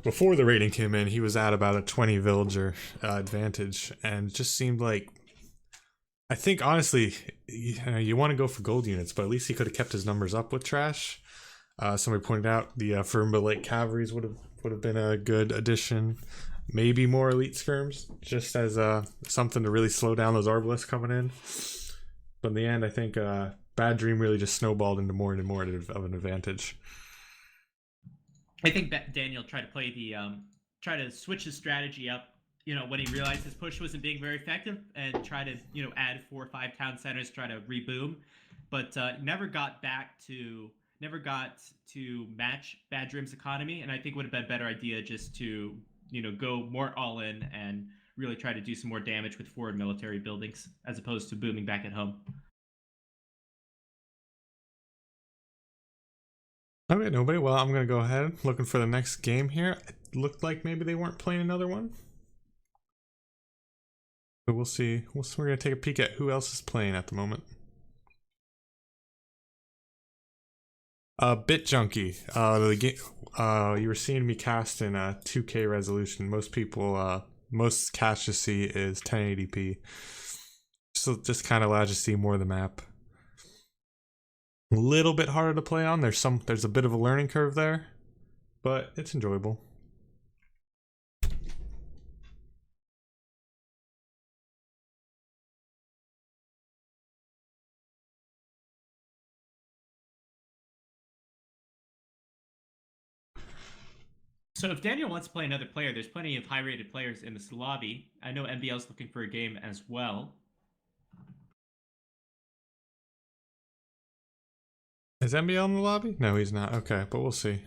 before the raiding came in, he was at about a 20 villager advantage, and it just seemed like, I think honestly, you want to go for gold units, but at least he could have kept his numbers up with trash. Somebody pointed out the Firmba Lake Cavalries would have been a good addition. Maybe more elite skirms, just as something to really slow down those arbalists coming in. But in the end, I think BaDreaM really just snowballed into more and more of an advantage. I think that Daniel tried to play try to switch his strategy up, when he realized his push wasn't being very effective, and try to, add 4 or 5 town centers, try to reboom, but never got to match BaDreaM's economy. And I think it would have been a better idea just to, go more all in and really try to do some more damage with forward military buildings, as opposed to booming back at home. Okay, nobody. Well, I'm gonna go ahead looking for the next game here. It looked like maybe they weren't playing another one, but we'll see. We're gonna take a peek at who else is playing at the moment. Bit Junkie. The game. You were seeing me cast in 2K resolution. Most people, most casts you see is 1080p. So just kind of allows you to see more of the map. A little bit harder to play on. There's a bit of a learning curve there, but it's enjoyable. So if Daniel wants to play another player, there's plenty of high-rated players in this lobby. I know MBL's looking for a game as well. Is MBL in the lobby? No, he's not. Okay, but we'll see.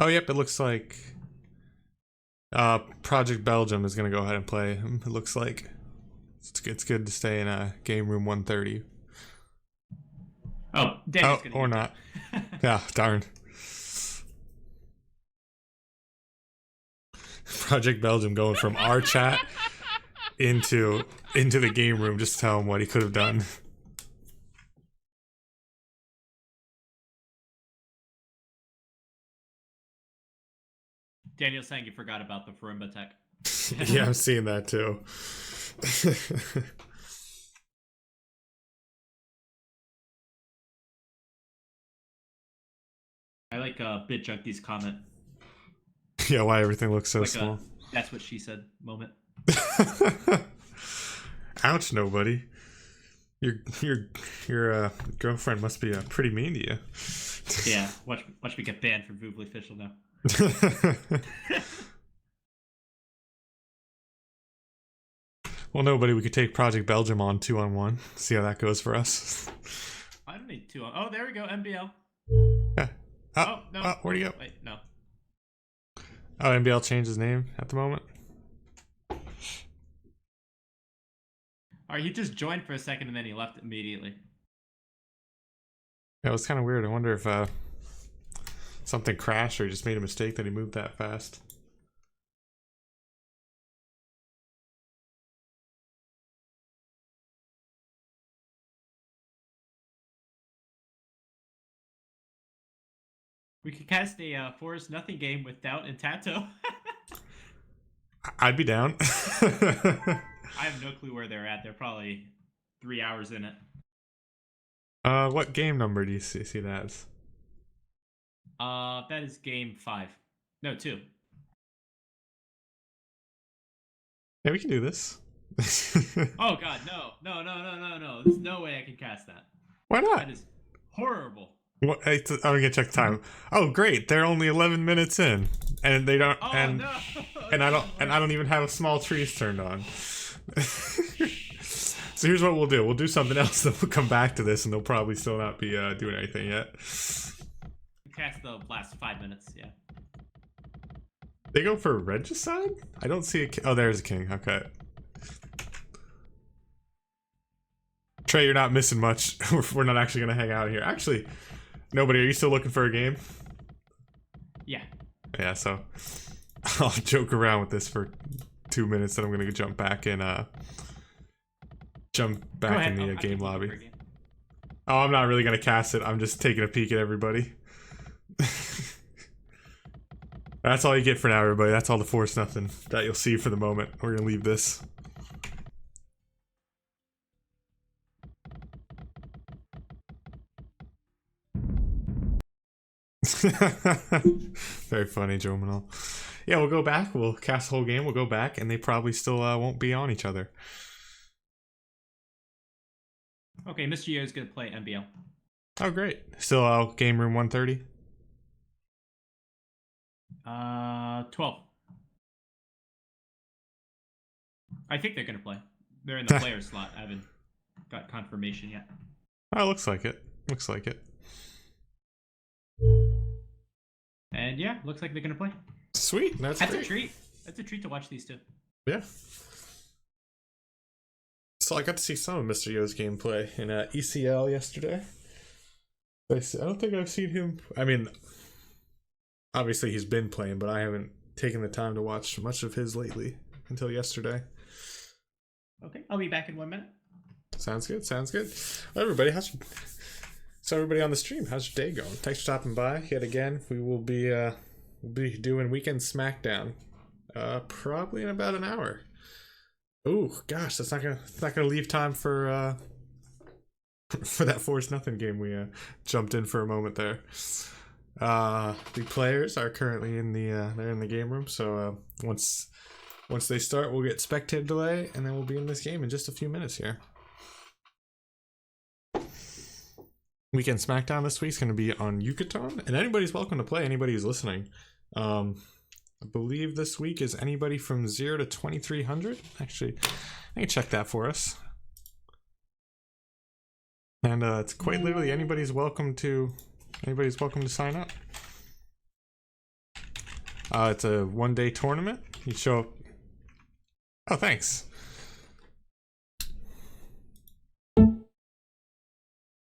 Oh, yep, it looks like Project Belgium is going to go ahead and play him. It looks like it's good to stay in game room 130. Oh, Daniel's gonna or not. Yeah, darn. Project Belgium going from our chat into the game room, just to tell him what he could have done. Daniel's saying you forgot about the Firmba tech. Yeah, I'm seeing that too. I like Bit Junkie's comment. Yeah, why everything looks so like small. That's what she said moment. Ouch, nobody. Your girlfriend must be pretty mean to you. Yeah, watch me get banned from Voobly Official now. Well, nobody. We could take Project Belgium on 2-on-1. See how that goes for us. I don't need two. Oh, there we go. MBL. Yeah. Oh no. Oh, where'd he go? Wait, no. Oh, MBL changed his name at the moment. All right, he just joined for a second and then he left immediately. Yeah, it was kind of weird. I wonder if something crashed or he just made a mistake that he moved that fast. We could cast a Forest Nothing game with Doubt and Tato. I'd be down. I have no clue where they're at. They're probably 3 hours in it. What game number do you see that as? That is game 5. No, 2. Yeah, we can do this. Oh god, no. There's no way I can cast that. Why not? That is horrible. What, I'm gonna check the time. Oh, great! They're only 11 minutes in, and they don't. Oh and no! and I don't even have small trees turned on. So here's what we'll do. We'll do something else. Then we'll come back to this, and they'll probably still not be doing anything yet. Cast the last 5 minutes. Yeah. They go for regicide? I don't see a king. Oh, there's a king. Okay. Trey, you're not missing much. We're not actually gonna hang out here. Actually, nobody. Are you still looking for a game? Yeah. Yeah. So I'll joke around with this for 2 minutes, then I'm gonna jump back in. Jump back in the game lobby. Oh, I'm not really gonna cast it. I'm just taking a peek at everybody. That's all you get for now, everybody. That's all the Force Nothing that you'll see for the moment. We're gonna leave this. Very funny, Joe Manal. Yeah, we'll go back. We'll cast the whole game. We'll go back, and they probably still won't be on each other. Okay, Mr. Yo is gonna play MBL. Oh, great. Still game room 130? 12. I think they're gonna play. They're in the player slot. I haven't got confirmation yet. Oh, looks like it. Looks like it. And yeah, looks like they're gonna play. Sweet. That's a treat. That's a treat to watch these two. Yeah. So I got to see some of Mr. Yo's gameplay in ECL yesterday. I don't think I've seen him. I mean, obviously he's been playing, but I haven't taken the time to watch much of his lately until yesterday. Okay, I'll be back in 1 minute. Sounds good. Sounds good. Well, everybody, so everybody on the stream, how's your day going? Thanks for stopping by yet again. We will be doing Weekend Smackdown, probably in about an hour. Ooh, gosh, that's not gonna leave time for that Force Nothing game we jumped in for a moment there. The players are currently in they're in the game room, so once they start, we'll get spectator delay, and then we'll be in this game in just a few minutes here. Weekend Smackdown this week is going to be on Yucatan, and anybody's welcome to play. Anybody who's listening. I believe this week is anybody from 0 to 2300. Actually, I can check that for us. And it's quite literally anybody's welcome to sign up. It's a 1-day tournament. You show up. Oh, thanks.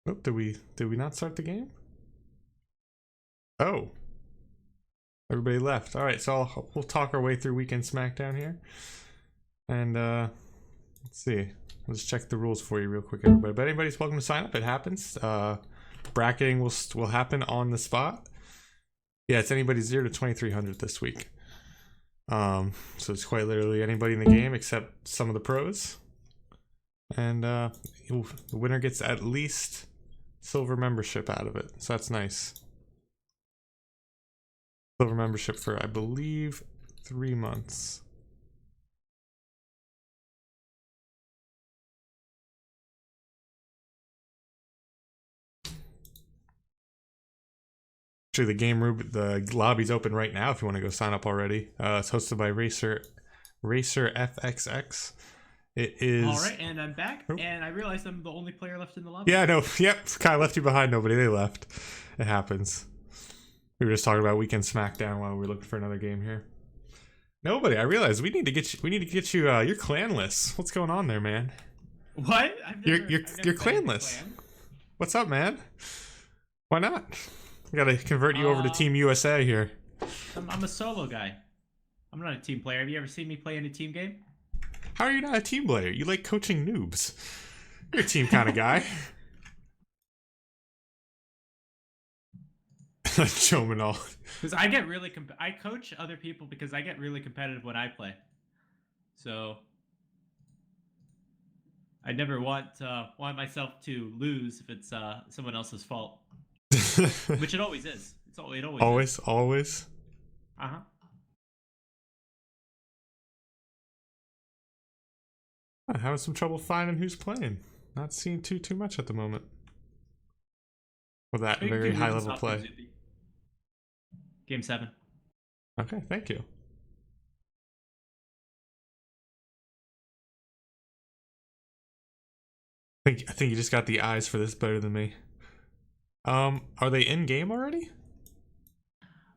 Oh, did we not start the game? Oh. Everybody left. All right, so we'll talk our way through Weekend Smackdown here. And let's see. I'll just check the rules for you real quick, everybody. But anybody's welcome to sign up. It happens. Bracketing will happen on the spot. Yeah, it's anybody 0 to 2300 this week. So it's quite literally anybody in the game except some of the pros. And the winner gets at least silver membership out of it. So that's nice. Silver membership for, I believe, 3 months. Actually, the lobby's open right now if you want to go sign up already. It's hosted by Racer FXX. It is. All right, and I'm back, and I realized I'm the only player left in the lobby. Yeah, no, yep. Kind of left you behind. Nobody, they left. It happens. We were just talking about Weekend Smackdown while we were looking for another game here. Nobody. I realized we need to get you. You're clanless. What's going on there, man? What? You're clanless. Clan. What's up, man? Why not? I gotta convert you over to Team USA here. I'm a solo guy. I'm not a team player. Have you ever seen me play in a team game? How are you not a team player? You like coaching noobs. You're a team kind of guy. Showman. Because I get really I coach other people because I get really competitive when I play. So I never want myself to lose if it's someone else's fault. Which it always is. It always is. Always. Uh-huh. I'm having some trouble finding who's playing. Not seeing too much at the moment. With that very high level play. Game 7. Okay, thank you. I think you just got the eyes for this better than me. Are they in game already?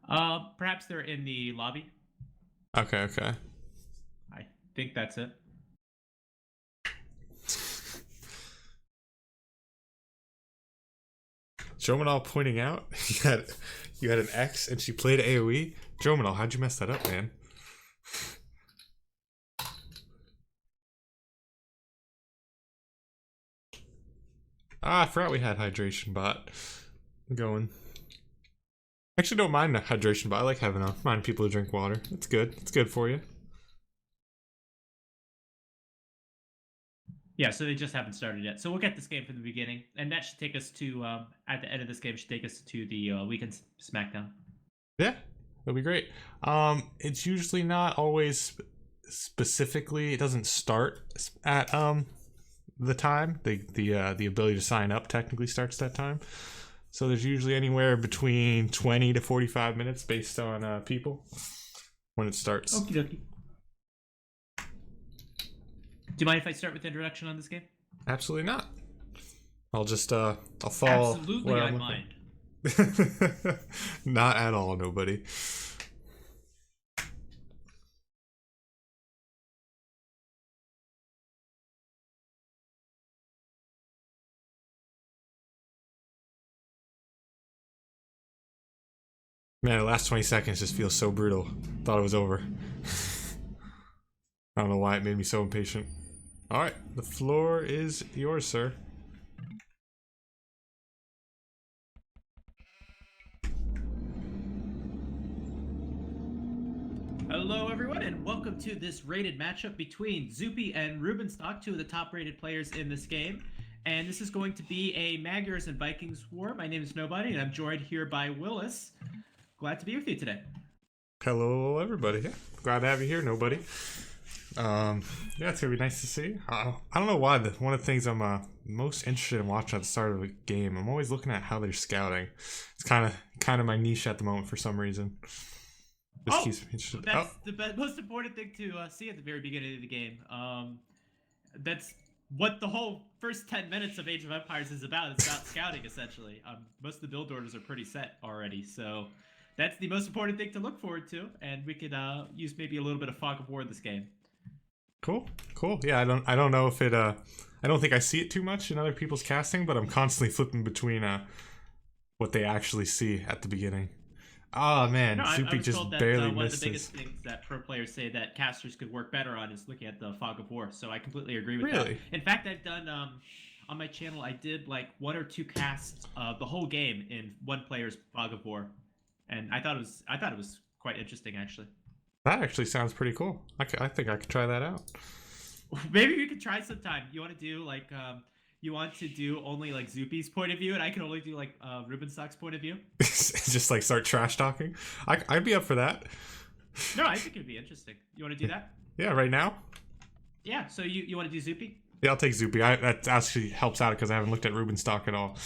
Perhaps they're in the lobby. Okay. I think that's it. Jomanal pointing out you had an X and she played AoE. Jomanal, how'd you mess that up, man? I forgot we had hydration bot going. Actually, don't mind the hydration bot. I like having mind people who drink water. It's good. It's good for you. Yeah, so they just haven't started yet. So we'll get this game from the beginning, and that should take us to at the end of this game should take us to the Weekend Smackdown. Yeah, that'll be great. It's usually not always specifically. It doesn't start at the time. The ability to sign up technically starts that time. So there's usually anywhere between 20 to 45 minutes based on people when it starts. Okie dokie. Do you mind if I start with the introduction on this game? Absolutely not. I'll just I'll follow. Absolutely, I mind. Not at all, nobody. Man, the last 20 seconds just feels so brutal. Thought it was over. I don't know why it made me so impatient. Alright, the floor is yours, sir. Hello, everyone, and welcome to this rated matchup between Zuppi and Rubenstock, two of the top-rated players in this game. And this is going to be a Magyars and Vikings war. My name is Nobody, and I'm joined here by Willis. Glad to be with you today. Hello, everybody. Yeah, glad to have you here, Nobody. Yeah, it's gonna be nice to see. I don't know why. One of the things I'm most interested in watching at the start of a game, I'm always looking at how they're scouting. It's kind of my niche at the moment for some reason. Just keeps me interested. That's the most important thing to see at the very beginning of the game. That's what the whole first 10 minutes of Age of Empires is about. It's about scouting, essentially. Most of the build orders are pretty set already, so that's the most important thing to look forward to. And we could use maybe a little bit of Fog of War in this game. Cool. Yeah, I don't know if it I don't think I see it too much in other people's casting, but I'm constantly flipping between what they actually see at the beginning. Oh man, Zuppi just barely missed. One of the biggest things that pro players say that casters could work better on is looking at the Fog of War. So I completely agree with that. In fact, I've done on my channel, I did like 1 or 2 casts of the whole game in one player's Fog of War, and I thought it was quite interesting actually. That actually sounds pretty cool. I think I could try that out. Maybe we could try sometime. You want to do like you want to do only like Zuppi's point of view, and I can only do like Rubenstock's point of view. Just like start trash talking. I'd be up for that. No, I think it'd be interesting. You want to do that? Yeah, right now. Yeah. So you want to do Zuppi? Yeah, I'll take Zuppi. That actually helps out because I haven't looked at Rubenstock at all.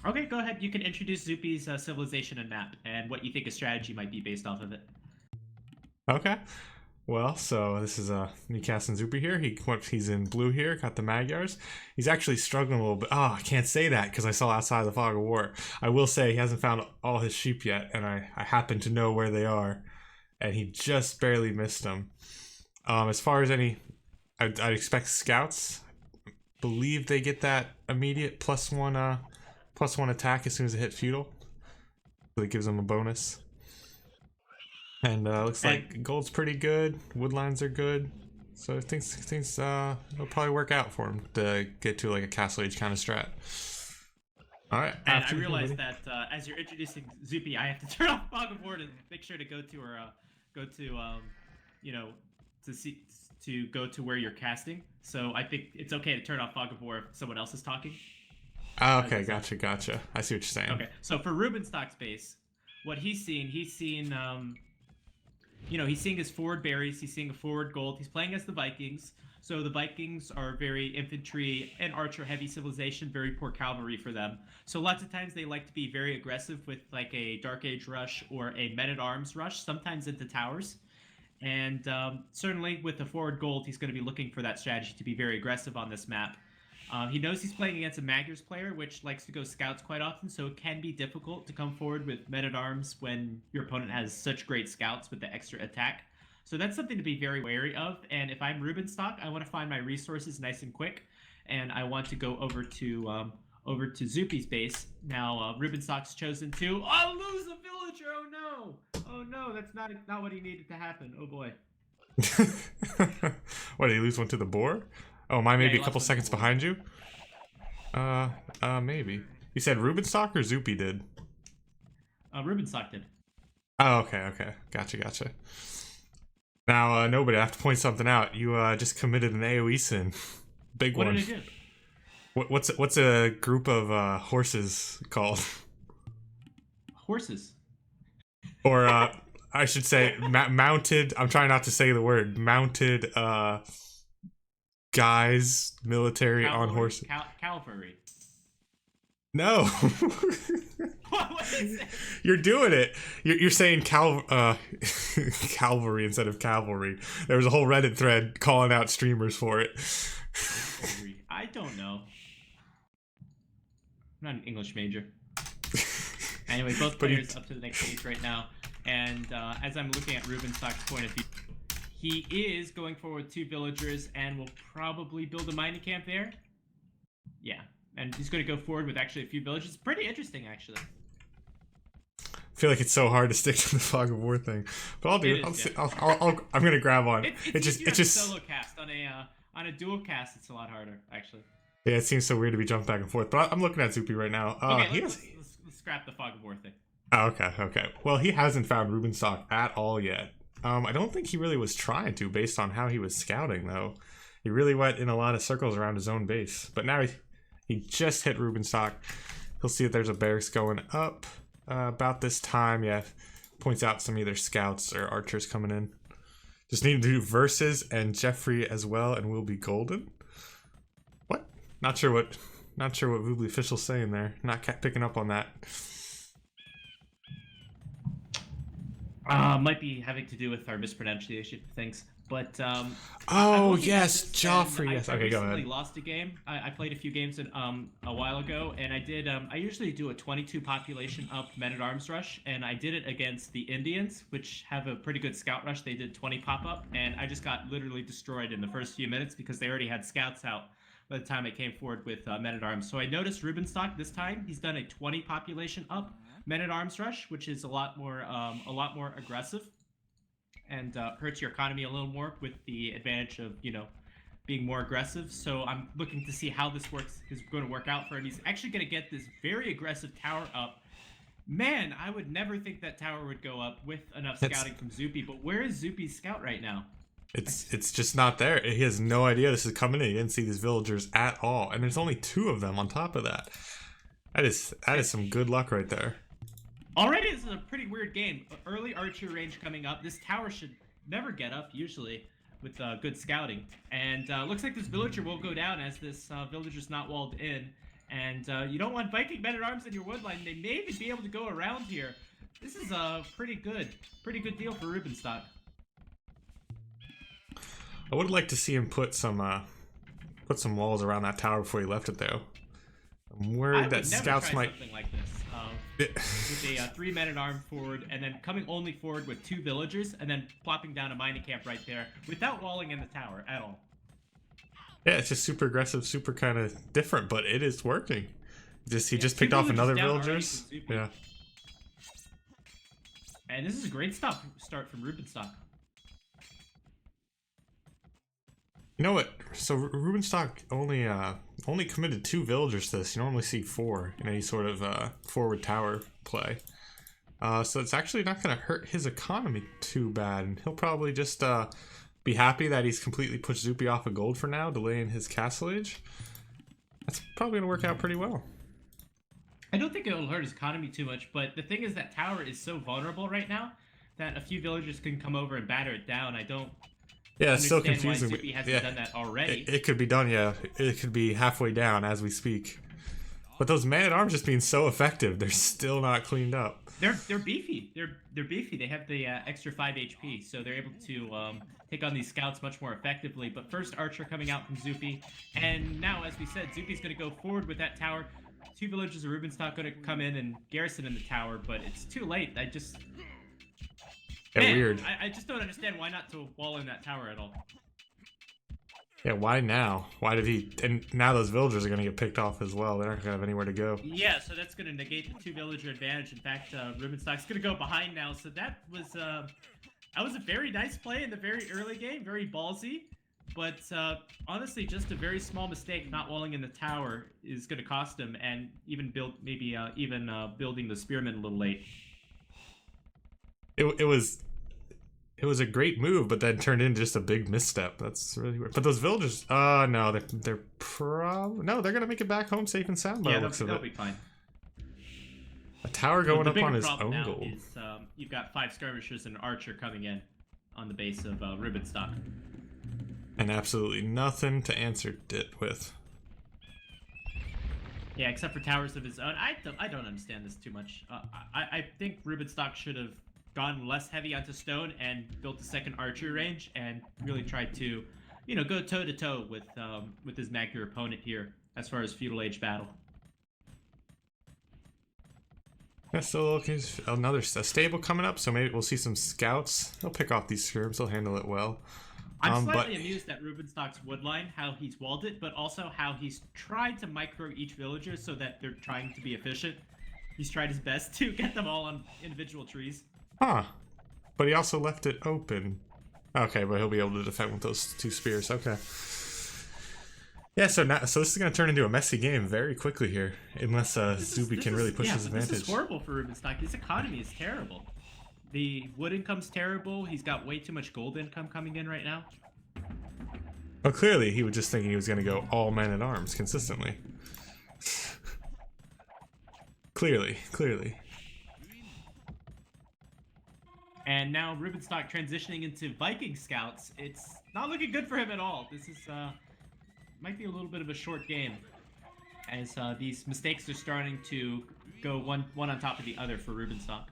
Okay, go ahead. You can introduce Zuppi's civilization and map, and what you think a strategy might be based off of it. Okay. Well, so this is Newcastle Zuppi here. He's in blue here. Got the Magyars. He's actually struggling a little bit. Oh, I can't say that because I saw outside the fog of war. I will say he hasn't found all his sheep yet, and I happen to know where they are, and he just barely missed them. As far as any, I'd expect scouts. Believe they get that immediate +1 attack as soon as they hit feudal. So it gives them a bonus. And looks like gold's pretty good. Wood lines are good. So things will probably work out for him to get to like a castle age kind of strat. All right. And I realized that as you're introducing Zuppi, I have to turn off Fog of War to make sure to go to you know, to go to where you're casting. So I think it's okay to turn off Fog of War if someone else is talking. Oh, okay, gotcha. I see what you're saying. Okay, so for Rubenstock's base, what he's seen, he's seeing his forward berries, he's seeing a forward gold. He's playing as the Vikings. So the Vikings are very infantry and archer heavy civilization, very poor cavalry for them. So lots of times they like to be very aggressive with like a Dark Age rush or a men-at-arms rush, sometimes into towers. And certainly with the forward gold, he's going to be looking for that strategy to be very aggressive on this map. He knows he's playing against a Magyars player, which likes to go scouts quite often, so it can be difficult to come forward with men-at-arms when your opponent has such great scouts with the extra attack. So that's something to be very wary of, and if I'm Rubenstock, I want to find my resources nice and quick, and I want to go over to Zuppi's base. Now, Rubenstock's chosen to... lose a villager! Oh no! Oh no, that's not what he needed to happen. Oh boy. What, did he lose one to the boar? Oh, mine maybe a couple seconds behind you? Maybe. You said Rubenstock or Zuppi did? Rubenstock did. Oh, okay. Gotcha. Now, nobody, I have to point something out. You just committed an AoE sin. Big one. What did I do? What's a group of horses called? Horses. Or I should say mounted. I'm trying not to say the word mounted. Guys, military on horses. Cavalry. No. What is it? You're doing it. You're saying cavalry instead of cavalry. There was a whole Reddit thread calling out streamers for it. I don't know. I'm not an English major. Anyway, both players up to the next stage right now. And as I'm looking at Rubenstock's point of view, he is going forward with 2 villagers and will probably build a mining camp there. Yeah, and he's going to go forward with actually a few villages. Pretty interesting, actually. I feel like it's so hard to stick to the fog of war thing, but I'll do it. I'm gonna grab on. It's just solo cast on a dual cast. It's a lot harder, actually. Yeah, it seems so weird to be jumping back and forth. But I'm looking at Zuppi right now. Okay, let's scrap the fog of war thing. Oh, okay. Well, he hasn't found Rubenstock at all yet. I don't think he really was trying to, based on how he was scouting, though. He really went in a lot of circles around his own base. But now he just hit Rubenstock. He'll see if there's a barracks going up about this time. Yeah, points out some either scouts or archers coming in. Just need to do verses and Jeffrey as well, and we'll be golden. What? Not sure what Voobly official's saying there. Not picking up on that. Might be having to do with our mispronunciation of things, but oh yes, Joffrey. Yes, okay, go ahead. I recently lost a game. I played a few games a while ago, and I did. I usually do a 22 population up men-at-arms rush, and I did it against the Indians, which have a pretty good scout rush. They did 20 pop-up, and I just got literally destroyed in the first few minutes because they already had scouts out by the time I came forward with men-at-arms. So I noticed Rubenstock this time. He's done a 20 population up men-at-arms rush, which is a lot more aggressive and hurts your economy a little more with the advantage of being more aggressive. So I'm looking to see how this is going to work out for him. He's actually going to get this very aggressive tower up. Man, I would never think that tower would go up with enough scouting from Zuppi. But where is Zuppi's scout right now? It's just not there. He has no idea this is coming in. He didn't see these villagers at all, and there's only 2 of them on top of that. That is some good luck right there. Already, this is a pretty weird game. Early archer range coming up. This tower should never get up, usually, with good scouting. And looks like this villager will go down as this villager's not walled in. And you don't want Viking men-at-arms in your wood line. They may even be able to go around here. This is a pretty good deal for Rubenstock. I would like to see him put some walls around that tower before he left it, though. I'm worried that scouts might. Something like this. With a 3 men-at-arm forward, and then coming only forward with 2 villagers, and then plopping down a mining camp right there without walling in the tower at all. Yeah, it's just super aggressive, super kind of different, but it is working. He just picked off villagers another down villagers. Yeah. And this is a great start from Rubenstock. You know what? So Rubenstock only committed 2 villagers to this. You normally see 4 in any sort of forward tower play. So it's actually not going to hurt his economy too bad. And he'll probably just be happy that he's completely pushed Zuppi off of gold for now, delaying his castle age. That's probably going to work out pretty well. I don't think it'll hurt his economy too much, but the thing is that tower is so vulnerable right now that a few villagers can come over and batter it down. I don't it's so understand confusing. Why Zuppi hasn't done that already. It could be done, yeah. It could be halfway down as we speak. But those man-at-arms just being so effective, they're still not cleaned up. They're beefy. They're beefy. They have the extra 5 HP, so they're able to take on these scouts much more effectively. But first Archer coming out from Zuppi, and now, as we said, Zuppi's going to go forward with that tower. 2 villagers of Rubenstock going to come in and garrison in the tower, but it's too late. Weird. I just don't understand why not to wall in that tower at all. Yeah, why now? Why did he? And now those villagers are going to get picked off as well. They're not going to have anywhere to go. Yeah, so that's going to negate the 2 villager advantage. In fact, Rubenstock's going to go behind now. So that was a very nice play in the very early game, very ballsy. But honestly, just a very small mistake not walling in the tower is going to cost him, and even building the spearmen a little late. It was a great move, but then turned into just a big misstep. That's really weird. But those villagers, no, they're gonna make it back home safe and sound by the looks of it. They'll be fine. A tower going up on his problem own now gold. Is, you've got 5 skirmishers and an archer coming in on the base of Rubenstock. And absolutely nothing to answer it with. Yeah, except for towers of his own. I don't understand this too much. I think Rubenstock should have gone less heavy onto stone and built a second archer range and really tried to, go toe to toe with his Magyar opponent here as far as feudal age battle. Yeah, so another stable coming up, so maybe we'll see some scouts. They'll pick off these skirms. They'll handle it well. I'm slightly amused at Rubenstock's woodline, how he's walled it, but also how he's tried to micro each villager so that they're trying to be efficient. He's tried his best to get them all on individual trees. Huh. But he also left it open. Okay, but he'll be able to defend with those 2 spears. Okay. Yeah, so this is going to turn into a messy game very quickly here, unless Zuppi can really push his advantage. This is horrible for Rubenstock. His economy is terrible. The wood income's terrible. He's got way too much gold income coming in right now. Well, clearly he was just thinking he was going to go all men-at-arms consistently. Clearly. And now Rubenstock transitioning into Viking scouts. It's not looking good for him at all. This is might be a little bit of a short game, as these mistakes are starting to go one on top of the other for Rubenstock.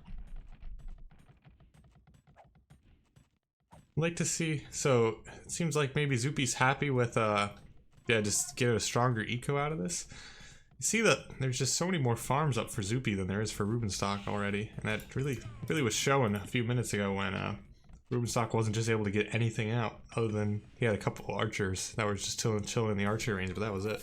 I'd like to see. So it seems like maybe Zuppi's happy with just get a stronger eco out of this. You see that there's just so many more farms up for Zuppi than there is for Rubenstock already, and that really was showing a few minutes ago when Rubenstock wasn't just able to get anything out other than he had a couple of archers that were just chilling in the archer range, but that was it.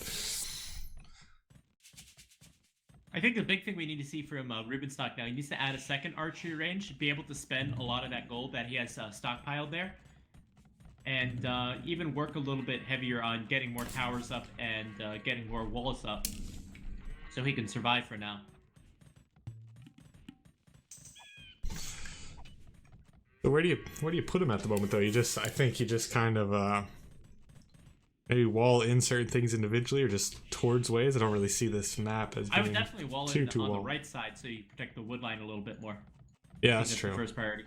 I think the big thing we need to see from Rubenstock now, he needs to add a second archery range, be able to spend a lot of that gold that he has stockpiled there, and even work a little bit heavier on getting more towers up and getting more walls up, so he can survive for now. So where do you put him at the moment though? I think you just kind of maybe wall in certain things individually or just towards ways. I don't really see this map as being I would definitely wall too on wall. the right side so you protect the wood line a little bit more. Yeah, that's true. The first priority.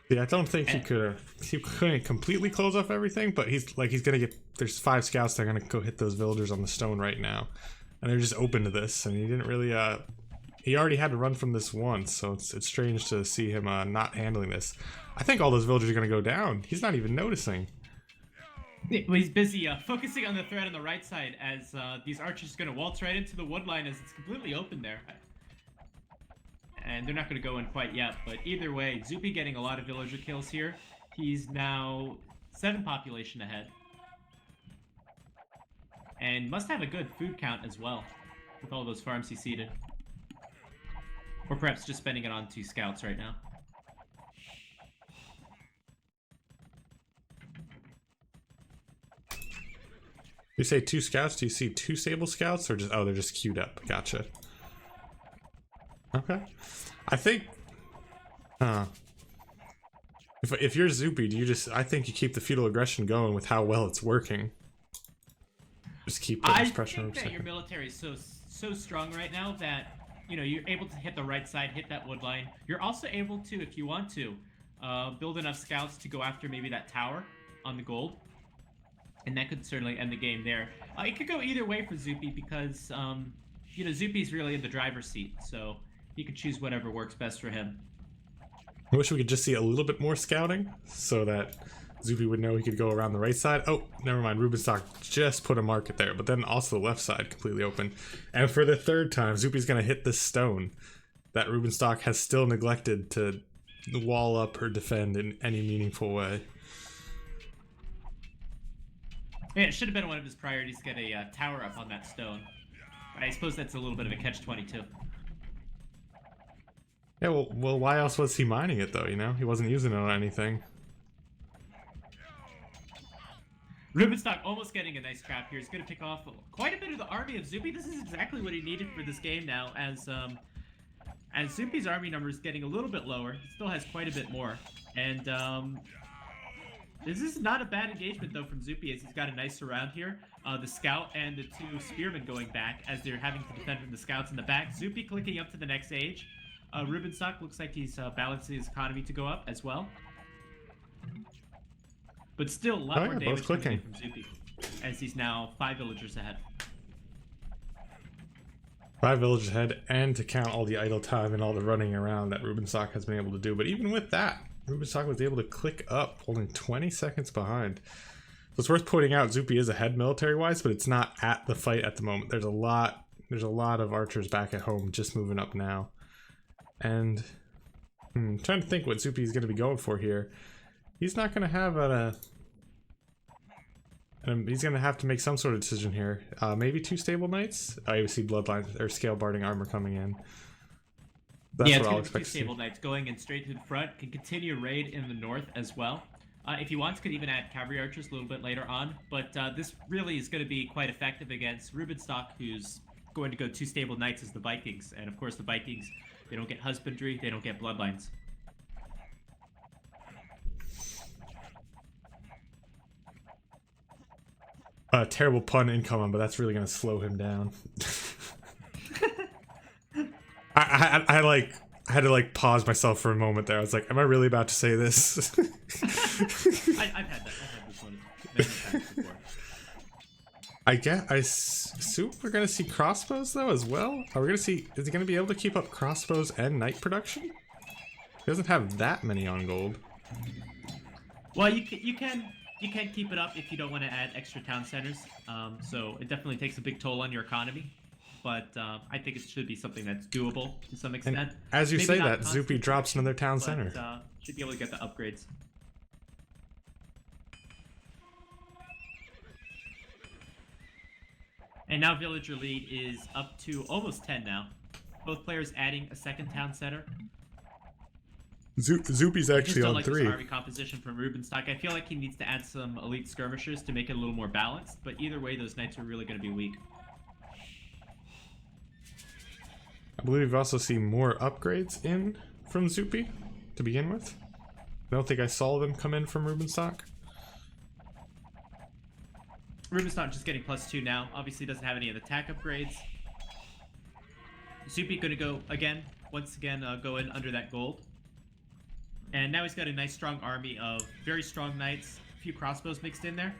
Yeah, I don't think he could. He couldn't completely close off everything, but he's gonna get. There's 5 scouts that are gonna go hit those villagers on the stone right now, and they're just open to this. And he didn't really. He already had to run from this once, so it's strange to see him not handling this. I think all those villagers are gonna go down. He's not even noticing. Well, he's busy focusing on the threat on the right side as these archers are going to waltz right into the wood line as it's completely open there. And they're not going to go in quite yet, but either way, Zuppi getting a lot of villager kills here. He's now 7 population ahead. And must have a good food count as well, with all those farms he seeded. Or perhaps just spending it on 2 scouts right now. You say 2 scouts? Do you see 2 stable scouts, or just they're just queued up? Gotcha. Okay, I think. If you're Zuppi, do you just? I think you keep the feudal aggression going with how well it's working. Just keep putting this pressure. I think that your military is so strong right now that you're able to hit the right side, hit that wood line. You're also able to, if you want to, build enough scouts to go after maybe that tower on the gold. And that could certainly end the game there. It could go either way for Zuppi because, Zuppi's really in the driver's seat, so he could choose whatever works best for him. I wish we could just see a little bit more scouting so that Zuppi would know he could go around the right side. Oh, never mind. Rubenstock just put a market there, but then also the left side completely open. And for the 3rd time, Zuppi's going to hit this stone that Rubenstock has still neglected to wall up or defend in any meaningful way. Yeah, it should have been one of his priorities to get a tower up on that stone. I suppose that's a little bit of a catch-22. Yeah, well, why else was he mining it, though, He wasn't using it on anything. Rubenstock almost getting a nice trap here. He's going to pick off quite a bit of the army of Zuppi. This is exactly what he needed for this game now, as Zuppi's army number is getting a little bit lower. He still has quite a bit more. And, this is not a bad engagement, though, from Zuppi, as he's got a nice surround here. The scout and the 2 spearmen going back as they're having to defend from the scouts in the back. Zuppi clicking up to the next age. Rubenstock looks like he's balancing his economy to go up as well. But still, a lot more damage coming in from Zuppi, as he's now 5 villagers ahead. 5 villagers ahead, and to count all the idle time and all the running around that Rubenstock has been able to do. But even with that, Rubenstock was able to click up, only 20 seconds behind. So it's worth pointing out Zuppi is ahead military-wise, but it's not at the fight at the moment. There's a lot of archers back at home just moving up now. And I'm trying to think what Zuppi is going to be going for here. He's not going to have he's going to have to make some sort of decision here. Maybe 2 stable knights? I see bloodlines or scale barding armor coming in. That's yeah, what I'll it's going expect to be 2 stable knights going in straight to the front. Can continue raid in the north as well. If he wants, could even add cavalry archers a little bit later on. But this really is going to be quite effective against Rubenstock, who's going to go 2 stable knights as the Vikings. And of course, the Vikings, they don't get husbandry, they don't get bloodlines. Terrible pun incoming, but that's really going to slow him down. I had to pause myself for a moment there. I was like, am I really about to say this? I've had that. I've had this one many times before. I assume we're going to see crossbows, though, as well? Are we going to see... Is he going to be able to keep up crossbows and knight production? He doesn't have that many on gold. Well, you can keep it up if you don't want to add extra town centers. So it definitely takes a big toll on your economy. But I think it should be something that's doable to some extent. And as you say that, Zuppi drops another town center. Should be able to get the upgrades. And now villager lead is up to almost 10 now. Both players adding a second town center. Zuppi's actually on 3. I just don't like this army composition from Rubenstock. I feel like he needs to add some elite skirmishers to make it a little more balanced. But either way, those knights are really going to be weak. I believe we've also seen more upgrades in from Zuppi to begin with. I don't think I saw them come in from Rubenstock. Rubenstock just getting +2 now. Obviously doesn't have any of the attack upgrades. Zuppi going to go again, once again, go in under that gold. And now he's got a nice strong army of very strong knights, a few crossbows mixed in there.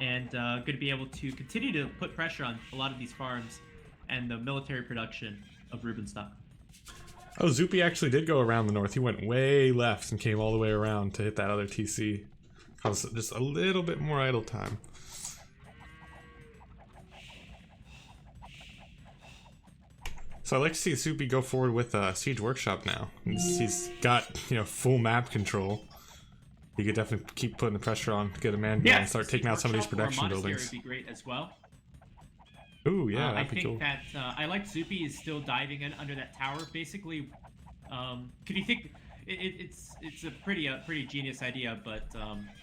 And going to be able to continue to put pressure on a lot of these farms and the military production of Rubenstock. Oh, Zuppi actually did go around the north. He went way left and came all the way around to hit that other TC. Caused just a little bit more idle time. So I'd like to see Zuppi go forward with Siege Workshop now. He's got, full map control. He could definitely keep putting the pressure on, get a man down, and start taking out some of these production buildings. Would be great as well. Ooh, yeah, that'd be cool. I think that I like Zuppi is still diving in under that tower. Basically, can you think it's a pretty genius idea, but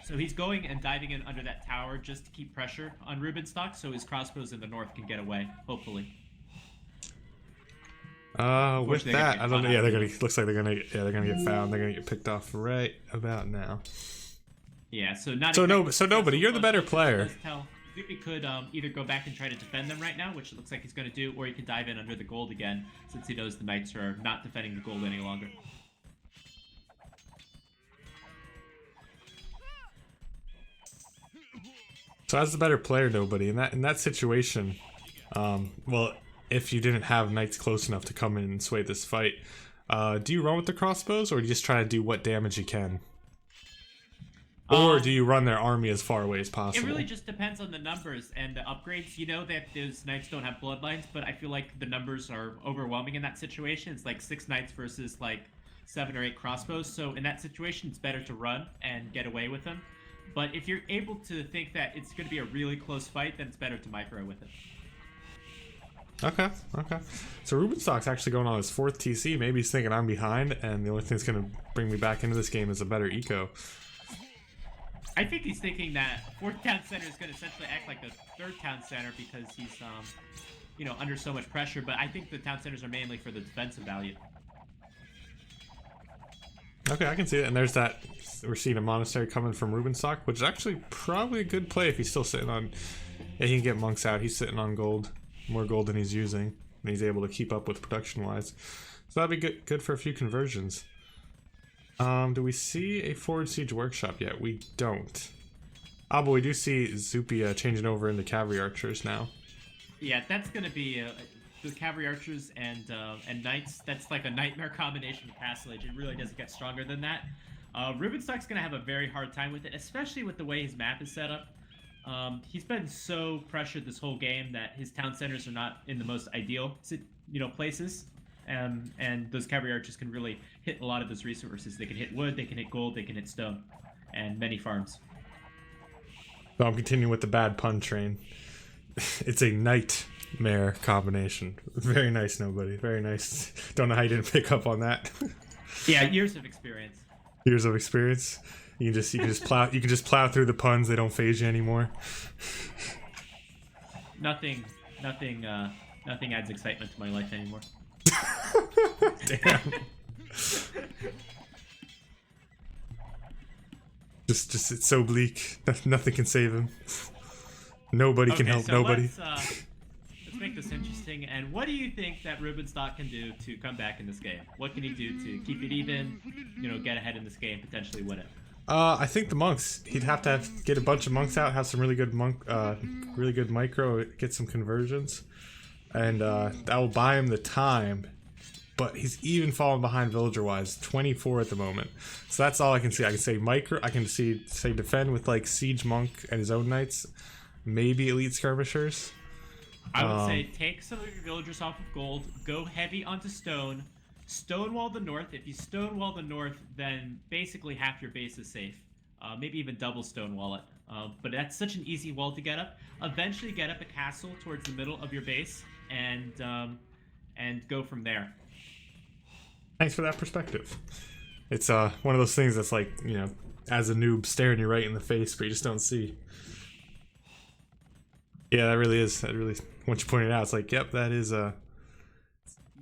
so he's going and diving in under that tower just to keep pressure on Rubenstock, so his crossbows in the north can get away, hopefully. With that, I don't know. Yeah, looks like they're gonna get found. They're gonna get picked off right about now. Yeah, so nobody. You're the better player. Zuppi could either go back and try to defend them right now, which it looks like he's going to do, or he could dive in under the gold again, since he knows the knights are not defending the gold any longer. So as the better player, nobody in that situation, well, if you didn't have knights close enough to come in and sway this fight, do you run with the crossbows, or do you just try to do what damage you can? Or do you run their army as far away as possible? It really just depends on the numbers and the upgrades. You know that those knights don't have bloodlines, but I feel like the numbers are overwhelming in that situation. It's like 6 knights versus like 7 or 8 crossbows. So in that situation, it's better to run and get away with them. But if you're able to think that it's going to be a really close fight, then it's better to micro with it. Okay. So Rubenstock's actually going on his 4th TC. Maybe he's thinking I'm behind, and the only thing that's going to bring me back into this game is a better eco. I think he's thinking that 4th town center is going to essentially act like the 3rd town center because he's, under so much pressure. But I think the town centers are mainly for the defensive value. Okay, I can see it. And there's that. We're seeing a monastery coming from Rubenstock, which is actually probably a good play if he's still sitting on. Yeah, he can get monks out. He's sitting on gold, more gold than he's using, and he's able to keep up with production-wise. So that'd be good for a few conversions. Do we see a forward siege workshop yet? We don't. Ah, but we do see Zuppi changing over into cavalry archers now. Yeah, that's gonna be the cavalry archers and knights. That's like a nightmare combination of Castlage. It really doesn't get stronger than that. Rubenstock's gonna have a very hard time with it, especially with the way his map is set up. He's been so pressured this whole game that his town centers are not in the most ideal, places. And those cavalry archers can really hit a lot of those resources. They can hit wood, they can hit gold, they can hit stone, and many farms. So I'm continuing with the bad pun train. It's a nightmare combination. Very nice, nobody. Very nice. Don't know how you didn't pick up on that. Yeah, years of experience. Years of experience. You can just plow through the puns. They don't phase you anymore. Nothing adds excitement to my life anymore. Damn. Just it's so bleak. Nothing can save him. Nobody can help nobody. Let's make this interesting. And what do you think that Rubenstock can do to come back in this game? What can he do to keep it even? Get ahead in this game, potentially win it. I think the monks. He'd have to get a bunch of monks out, have some really good really good micro, get some conversions, and that will buy him the time. But he's even falling behind villager-wise, 24 at the moment. So that's all I can see. I can say micro. I can say defend with like siege monk and his own knights, maybe elite skirmishers. I would say take some of your villagers off of gold, go heavy onto stone, stonewall the north. If you stonewall the north, then basically half your base is safe. Maybe even double stonewall it. But that's such an easy wall to get up. Eventually get up a castle towards the middle of your base and go from there. Thanks for that perspective. It's one of those things that's like, as a noob staring you right in the face, but you just don't see. Yeah, that really is. That really, once you point it out, it's like, yep, that is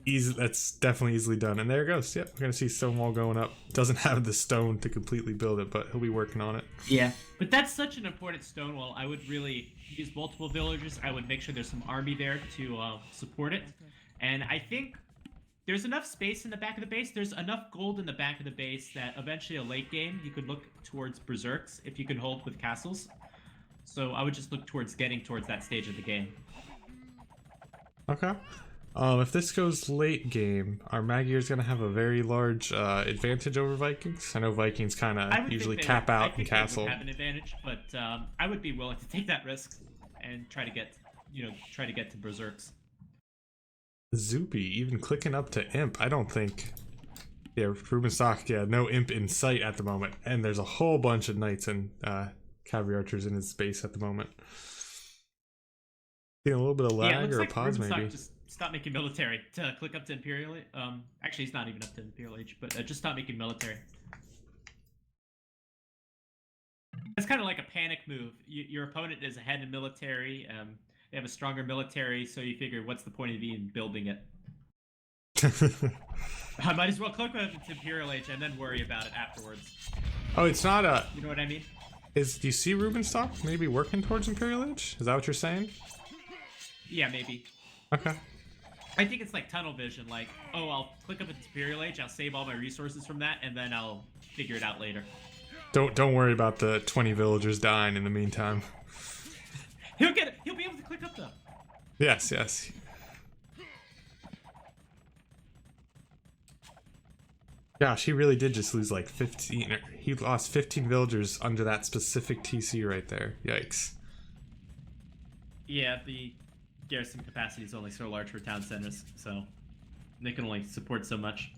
easy. That's definitely easily done. And there it goes. Yep, we're gonna see Stonewall going up. Doesn't have the stone to completely build it, but he'll be working on it. Yeah, but that's such an important Stonewall. I would really use multiple villagers. I would make sure there's some army there to support it. And I think there's enough space in the back of the base. There's enough gold in the back of the base that eventually a late game you could look towards berserks if you can hold with castles. So I would just look towards getting towards that stage of the game. Okay. If this goes late game, are Magyars going to have a very large advantage over Vikings? I know Vikings kind of usually cap out and castle. They would have an advantage, but I would be willing to take that risk and try to get, to berserks. Zuppi even clicking up to imp. I don't think. Yeah, Rubenstock. Yeah, no imp in sight at the moment, and there's a whole bunch of knights and cavalry archers in his base at the moment. Seeing a little bit of lag or a pause, maybe. Just stop making military to click up to Imperial. Actually, he's not even up to Imperial Age, but just stop making military. It's kind of like a panic move. Your opponent is ahead in military. They have a stronger military, so you figure, what's the point of even building it? I might as well click up to Imperial Age and then worry about it afterwards. Oh, it's not a. You know what I mean? Do you see Rubenstock maybe working towards Imperial Age? Is that what you're saying? Yeah, maybe. Okay. I think it's like tunnel vision, like, oh, I'll click up at Imperial Age, I'll save all my resources from that, and then I'll figure it out later. Don't worry about the 20 villagers dying in the meantime. He'll get it. He'll be able to click up though. Yes, yes. Gosh, he really did just lose like 15. He lost 15 villagers under that specific TC right there. Yikes. Yeah, the garrison capacity is only so large for town centers, so they can only support so much.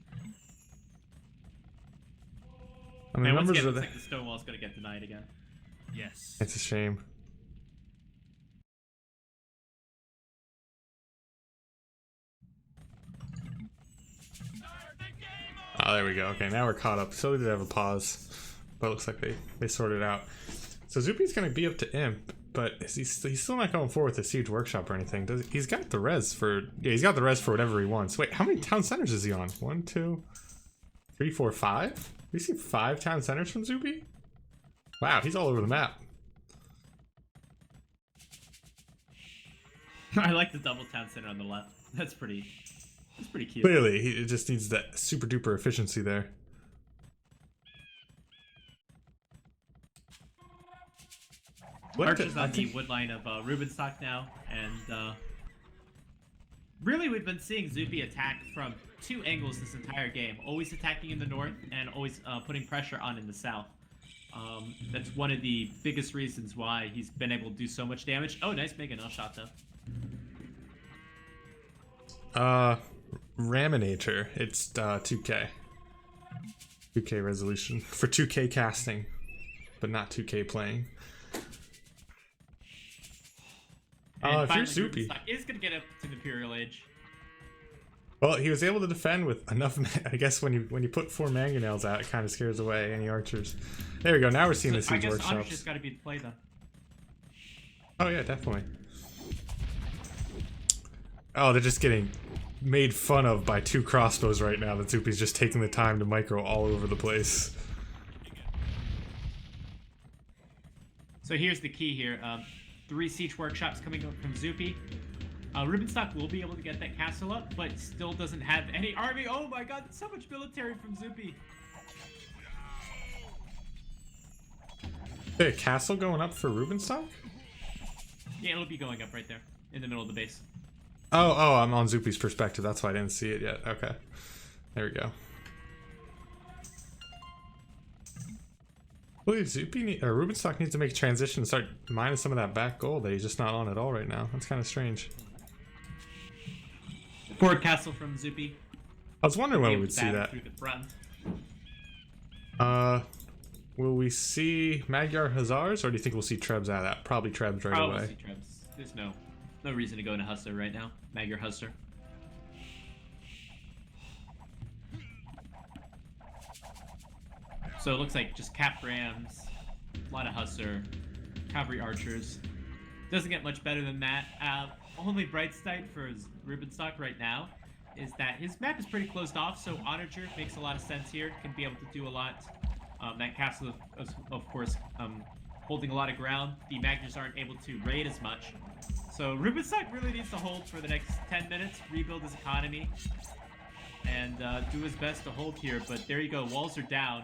I mean, numbers are looks like the Stonewall's gonna get denied again. Yes. It's a shame. Oh, there we go. Okay, now we're caught up. So we did have a pause, but it looks like they sorted it out. So Zuppi's going to be up to imp, but he's still not going forward with the siege workshop or anything. He's got the res for he's got the res for whatever he wants. Wait, how many town centers is he on? 1, 2, 3, 4, 5? We see 5 town centers from Zuppi. Wow, he's all over the map. I like the double town center on the left. That's pretty cute. Clearly, it just needs that super duper efficiency there. Archer's on the wood line of Rubenstock now, and really we've been seeing Zuppi attack from 2 angles this entire game. Always attacking in the north and always putting pressure on in the south. That's one of the biggest reasons why he's been able to do so much damage. Oh, nice Mega Null shot though. Raminator. It's 2K. 2K resolution for 2K casting, but not 2K playing. If you're Zuppi, is gonna get up to the Imperial Age. Well, he was able to defend with enough. I guess when you put 4 mangonels out, it kind of scares away any archers. There we go. Now we're seeing the siege workshops. I guess just got to be the play then. Oh yeah, definitely. Oh, they're just getting made fun of by 2 crossbows right now. That Zuppi's just taking the time to micro all over the place. So here's the key here. 3 siege workshops coming up from Zuppi. Rubenstock will be able to get that castle up, but still doesn't have any army. Oh my god, so much military from Zuppi. Hey, a castle going up for Rubenstock? Yeah, it'll be going up right there in the middle of the base. Oh, I'm on Zuppi's perspective. That's why I didn't see it yet. Okay. There we go. Well, Rubenstock needs to make a transition and start mining some of that back gold that he's just not on at all right now. That's kind of strange. Forward castle from Zuppi. I was wondering when we would see that. Through the front. Will we see Magyar Hussars, or do you think we'll see Trebs out of that? Probably Trebs right away. Probably see Trebs. There's no reason to go into Hussar right now. Magyar Hussar. So it looks like just cap rams, a lot of Hussar, cavalry archers. Doesn't get much better than that. Only bright side for Rubenstock right now is that his map is pretty closed off, so Onager makes a lot of sense here. Can be able to do a lot. That castle, of course, holding a lot of ground. The Magyars aren't able to raid as much. So Rubenstock really needs to hold for the next 10 minutes, rebuild his economy. and do his best to hold here. But there you go, walls are down.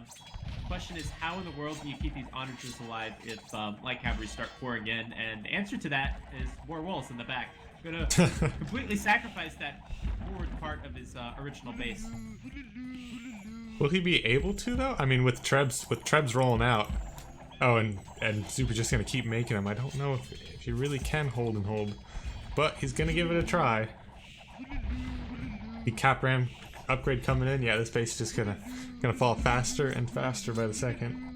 Question is, how in the world do you keep these onagers alive if light cavalry start pouring in? And the answer to that is more walls in the back. Gonna completely sacrifice that forward part of his original base. Will he be able to though? I mean, with Trebs rolling out. Oh, and Zuppi just gonna keep making them. I don't know if he really can hold and hold, but he's gonna give it a try. The BaDreaM upgrade coming in. Yeah, this base is just gonna fall faster and faster by the second.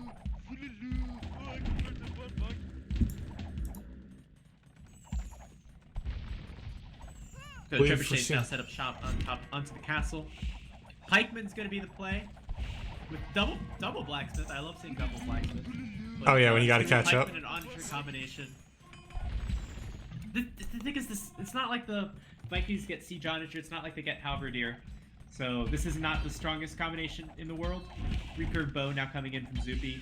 So Trebuchet's now set up shop on top onto the castle. Pikeman's gonna be the play with double blacksmith. I love seeing double blacksmith. But, oh yeah, when you gotta catch up. Pikeman and onager combination. The thing is, this it's not like the Vikings get siege onager. It's not like they get halberdier. So this is not the strongest combination in the world. Recurve bow now coming in from Zuppi.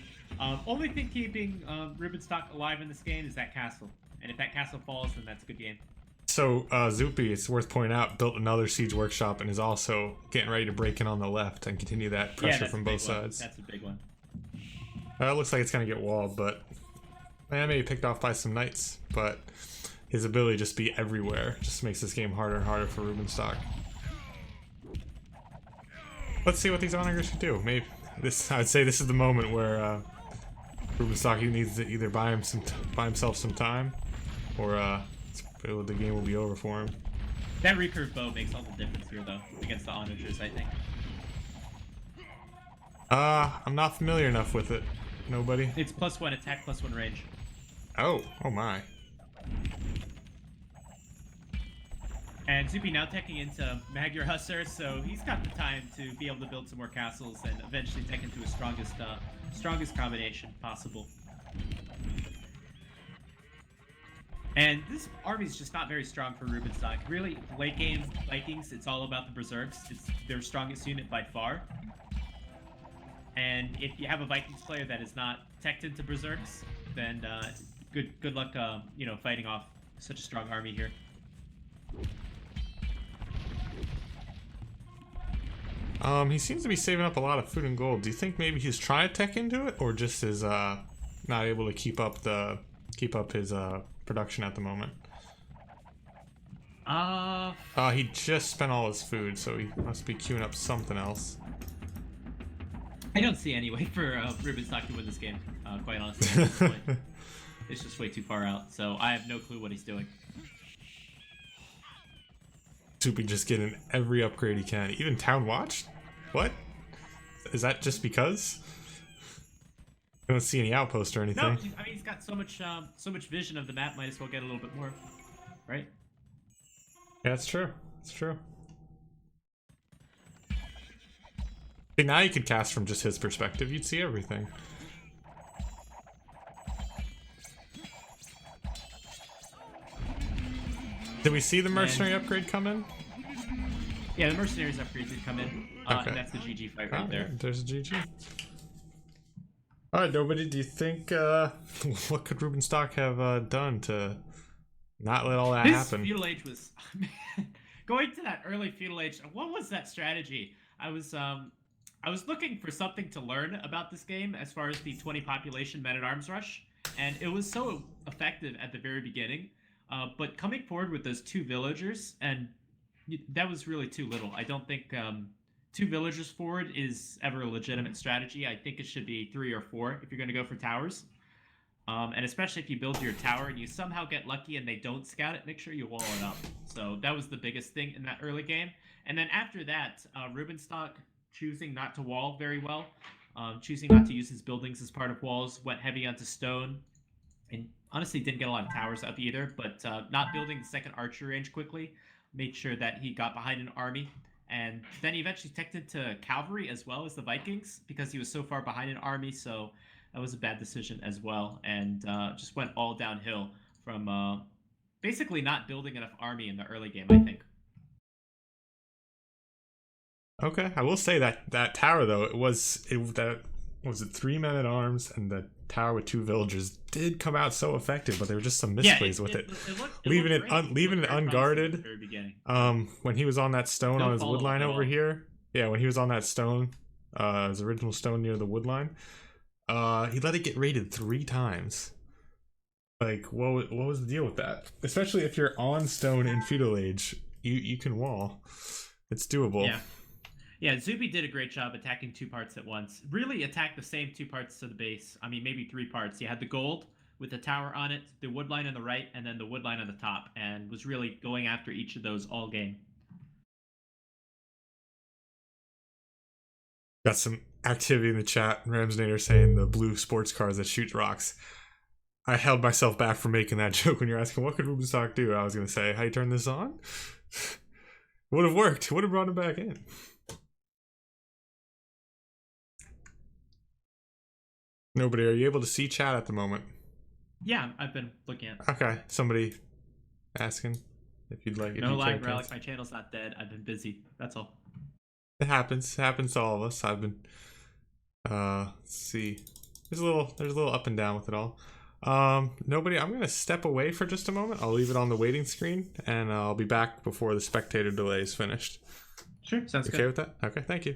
Only thing keeping Rubenstock alive in this game is that castle. And if that castle falls, then that's a good game. So Zuppi, it's worth pointing out, built another siege workshop and is also getting ready to break in on the left and continue that pressure from both sides. That's a big one. It looks like it's gonna get walled, but man, maybe picked off by some knights. But his ability to just be everywhere just makes this game harder and harder for Rubenstock. Let's see what these onagers can do. Maybe this. I'd say this is the moment where Rubenstock needs to either buy himself some time, or the game will be over for him. That recurve bow makes all the difference here, though, against the onagers, I think. I'm not familiar enough with it. Nobody. It's +1 attack, +1 range. Oh my. And Zuppi now teching into Magyar Hussar, so he's got the time to be able to build some more castles and eventually tech into his strongest combination possible. And this army is just not very strong for Rubenstock. Really, late game Vikings, it's all about the berserks. It's their strongest unit by far. And if you have a Vikings player that is not teched into berserks, then good luck, fighting off such a strong army here. He seems to be saving up a lot of food and gold. Do you think maybe he's trying to tech into it, or just is not able to keep up his production at the moment? He just spent all his food, so he must be queuing up something else. I don't see any way for Rubenstock to win this game, quite honestly. At this point. It's just way too far out, so I have no clue what he's doing. Zuppi just getting every upgrade he can. Even Town Watch? What? Is that just because? I don't see any outposts or anything. No, I mean he's got so much vision of the map. Might as well get a little bit more, right? Yeah, that's true. It's true. Okay, now you could cast from just his perspective. You'd see everything. Did we see the mercenary upgrade come in? Yeah, the mercenaries upgrade did come in. Okay. And that's the GG fight right there. There's a GG. Alright, nobody, do you think, what could Rubenstock have done to not let all that happen? His feudal age was... going to that early feudal age, what was that strategy? I was looking for something to learn about this game as far as the 20 population men-at-arms rush, and it was so effective at the very beginning. But coming forward with those 2 villagers, and that was really too little. I don't think 2 villagers forward is ever a legitimate strategy. I think it should be 3 or 4 if you're going to go for towers. And especially if you build your tower and you somehow get lucky and they don't scout it, make sure you wall it up. So that was the biggest thing in that early game. And then after that, Rubenstock choosing not to wall very well, choosing not to use his buildings as part of walls, went heavy onto stone, and honestly didn't get a lot of towers up either, but not building the second archer range quickly made sure that he got behind an army. And then he eventually teched into cavalry as well as the Vikings because he was so far behind an army, so that was a bad decision as well, and just went all downhill from basically not building enough army in the early game, I think. Okay, I will say that tower though, was it 3 men at arms and the tower with 2 villagers did come out so effective, but there were just some misplays with it. Leaving it unguarded. Very beginning. When he was on that stone on his wood line over all. here. Yeah, when he was on that stone, his original stone near the wood line, he let it get raided 3 times. Like, what was the deal with that? Especially if you're on stone in feudal age, you can wall. It's doable. Yeah. Yeah, Zuppi did a great job attacking 2 parts at once. Really attacked the same 2 parts to the base. I mean, maybe 3 parts. You had the gold with the tower on it, the wood line on the right, and then the wood line on the top, and was really going after each of those all game. Got some activity in the chat. Ramsnader saying the blue sports cars that shoot rocks. I held myself back from making that joke when you're asking what could Rubenstock do. I was going to say, how you turn this on? Would have worked. Would have brought him back in. Nobody, are you able to see chat at the moment? Yeah, I've been looking at. Okay, somebody asking if you'd like. No lie, Relic. My channel's not dead. I've been busy. That's all. It happens. It happens to all of us. I've been. Let's see. There's a little up and down with it all. Nobody. I'm gonna step away for just a moment. I'll leave it on the waiting screen, and I'll be back before the spectator delay is finished. Sure, sounds good. Okay with that? Okay, thank you.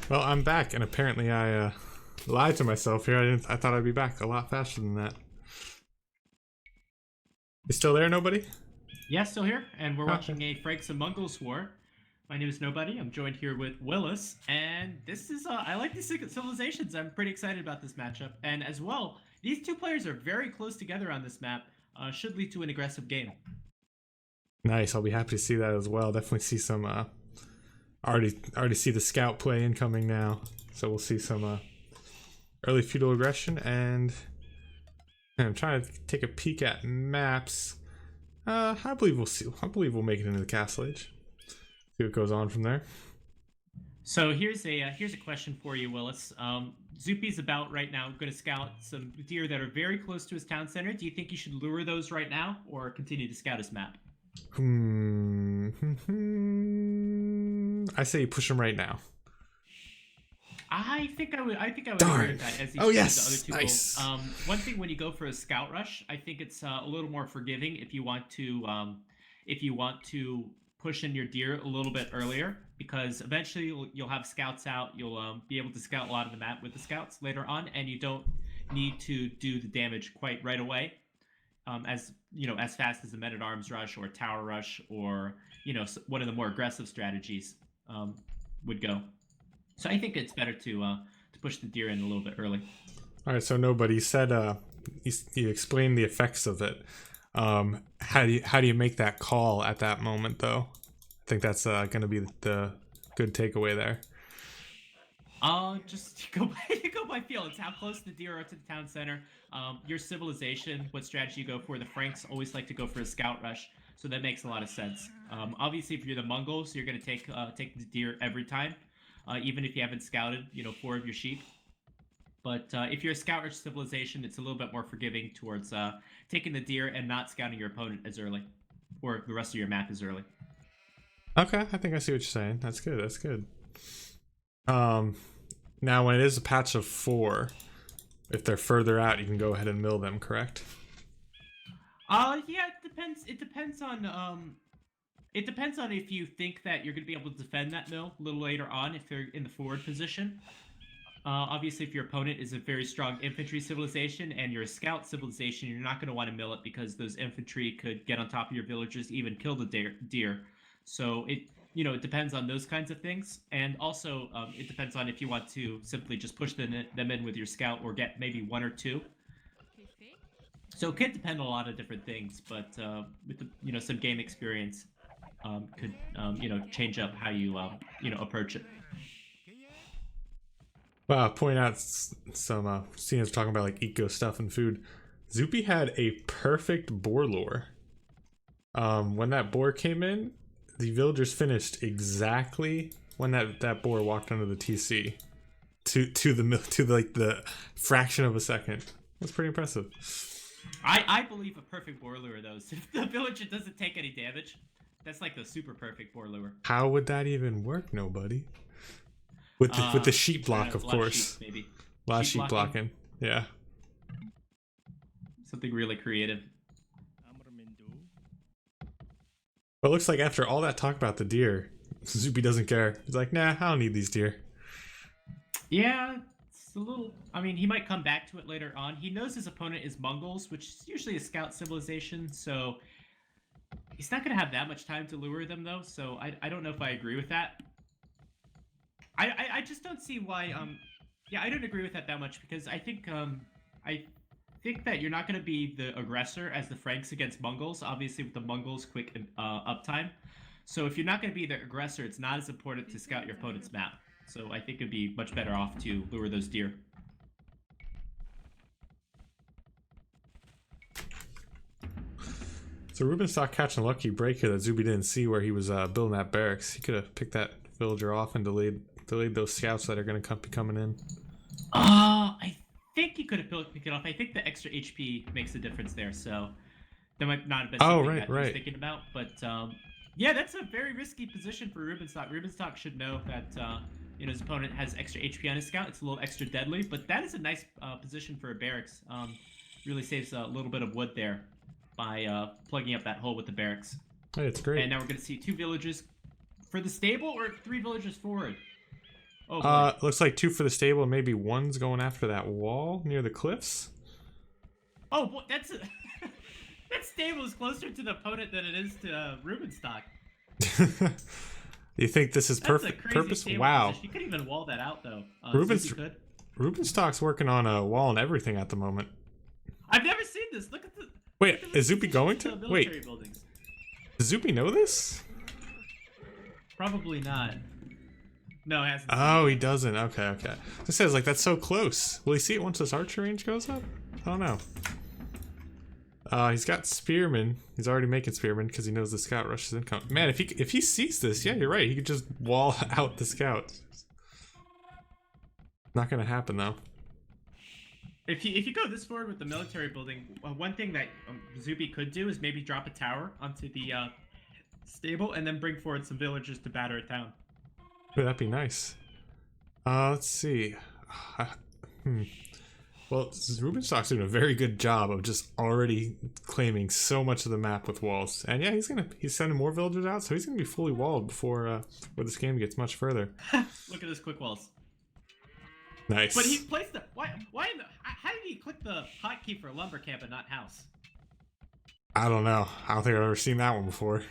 Well, I'm back, and apparently I lied to myself here. I thought I'd be back a lot faster than that. You still there, nobody? Yeah, still here, and we're watching a Franks and Mongols war. My name is Nobody. I'm joined here with Willis, and this is I like these civilizations. I'm pretty excited about this matchup, and as well, these 2 players are very close together on this map. Should lead to an aggressive game. Nice. I'll be happy to see that as well. Definitely see some. Already see the scout play incoming now, so we'll see some early feudal aggression. And I'm trying to take a peek at maps. I believe we'll see. I believe we'll make it into the castle age. See what goes on from there. So here's a question for you, Willis. Zuppi's about right now going to scout some deer that are very close to his town center. Do you think you should lure those right now, or continue to scout his map? I say you push him right now. I think I would Darn. agree with that. As he Oh, showed yes. the other 2 Nice. goals. One thing when you go for a scout rush, I think it's a little more forgiving if you want to push in your deer a little bit earlier, because eventually you'll have scouts out. You'll be able to scout a lot of the map with the scouts later on, and you don't need to do the damage quite right away. As you know, as fast as a men-at-arms rush or tower rush, or one of the more aggressive strategies would go. So I think it's better to push the deer in a little bit early. All right. So nobody said. You explained the effects of it. How do you make that call at that moment, though? I think that's going to be the good takeaway there. Just go by go by feel. It's how close the deer are to the town center. Your civilization, what strategy you go for. The Franks always like to go for a scout rush, so that makes a lot of sense. Obviously, if you're the Mongols, you're gonna take the deer every time, even if you haven't scouted, 4 of your sheep. But if you're a scout rush civilization, it's a little bit more forgiving towards taking the deer and not scouting your opponent as early, or the rest of your map as early. Okay, I think I see what you're saying. That's good. That's good. Now when it is a patch of 4, if they're further out, you can go ahead and mill them, correct? Yeah, it depends. It depends on if you think that you're going to be able to defend that mill a little later on if they're in the forward position. Obviously, if your opponent is a very strong infantry civilization and you're a scout civilization, you're not going to want to mill it because those infantry could get on top of your villagers, even kill the deer. So it depends on those kinds of things, and also it depends on if you want to simply just push them in with your scout or get maybe 1 or 2. So it could depend on a lot of different things, but with some game experience could change up how you approach it. Well, point out some seeing us talking about like eco stuff and food. Zuppi had a perfect boar lure. When that boar came in, the villagers finished exactly when that boar walked under the TC to the fraction of a second. That's pretty impressive. I believe a perfect boar lure though. So if the villager doesn't take any damage, that's like the super perfect boar lure. How would that even work, nobody? With the sheep block, of course. Maybe. A lot of sheep blocking. Yeah. Something really creative. But it looks like after all that talk about the deer, Zuppi doesn't care. He's like, nah, I don't need these deer. Yeah, it's a little... I mean, he might come back to it later on. He knows his opponent is Mongols, which is usually a scout civilization, so... He's not going to have that much time to lure them, though, so I don't know if I agree with that. I just don't see why... Yeah, I don't agree with that much, because I think that you're not going to be the aggressor as the Franks against Mongols, obviously with the Mongols' quick uptime. So if you're not going to be the aggressor, it's not as important to scout your opponent's map. So I think it'd be much better off to lure those deer. So Rubenstock catching a lucky break here that Zuppi didn't see where he was building that barracks. He could have picked that villager off and delayed those scouts that are going to be coming in. I think he could have picked it off. I think the extra HP makes a difference there, so that might not have been something that he was thinking about. But yeah, that's a very risky position for Rubenstock. Rubenstock should know that his opponent has extra HP on his scout. It's a little extra deadly, but that is a nice position for a barracks. Really saves a little bit of wood there by plugging up that hole with the barracks. Hey, it's great. And now we're going to see 2 villagers for the stable or 3 villagers forward. Oh, boy. Looks like 2 for the stable and maybe 1's going after that wall near the cliffs. Oh, boy, that stable is closer to the opponent than it is to Rubenstock. You think this is perfect purpose? Wow. Position. You could even wall that out, though. Rubenstock's working on a wall and everything at the moment. I've never seen this. Look at the... Wait, is Zuppi going to? Wait. Buildings. Does Zuppi know this? Probably not. No, it hasn't. Oh, he doesn't. Okay. This says like that's so close. Will he see it once this archer range goes up? I don't know. He's got spearmen. He's already making spearmen because he knows the scout rush is incoming. Man, if he sees this, yeah, you're right. He could just wall out the scouts. Not gonna happen though. If you go this forward with the military building, one thing that Zuppi could do is maybe drop a tower onto the stable and then bring forward some villagers to batter it down. Ooh, that'd be nice. Let's see. Well, Rubenstock's doing a very good job of just already claiming so much of the map with walls. And yeah, he's sending more villagers out, so he's gonna be fully walled before this game gets much further. Look at his quick walls. Nice. But he placed the how did he click the hotkey for lumber camp and not house? I don't know. I don't think I've ever seen that one before.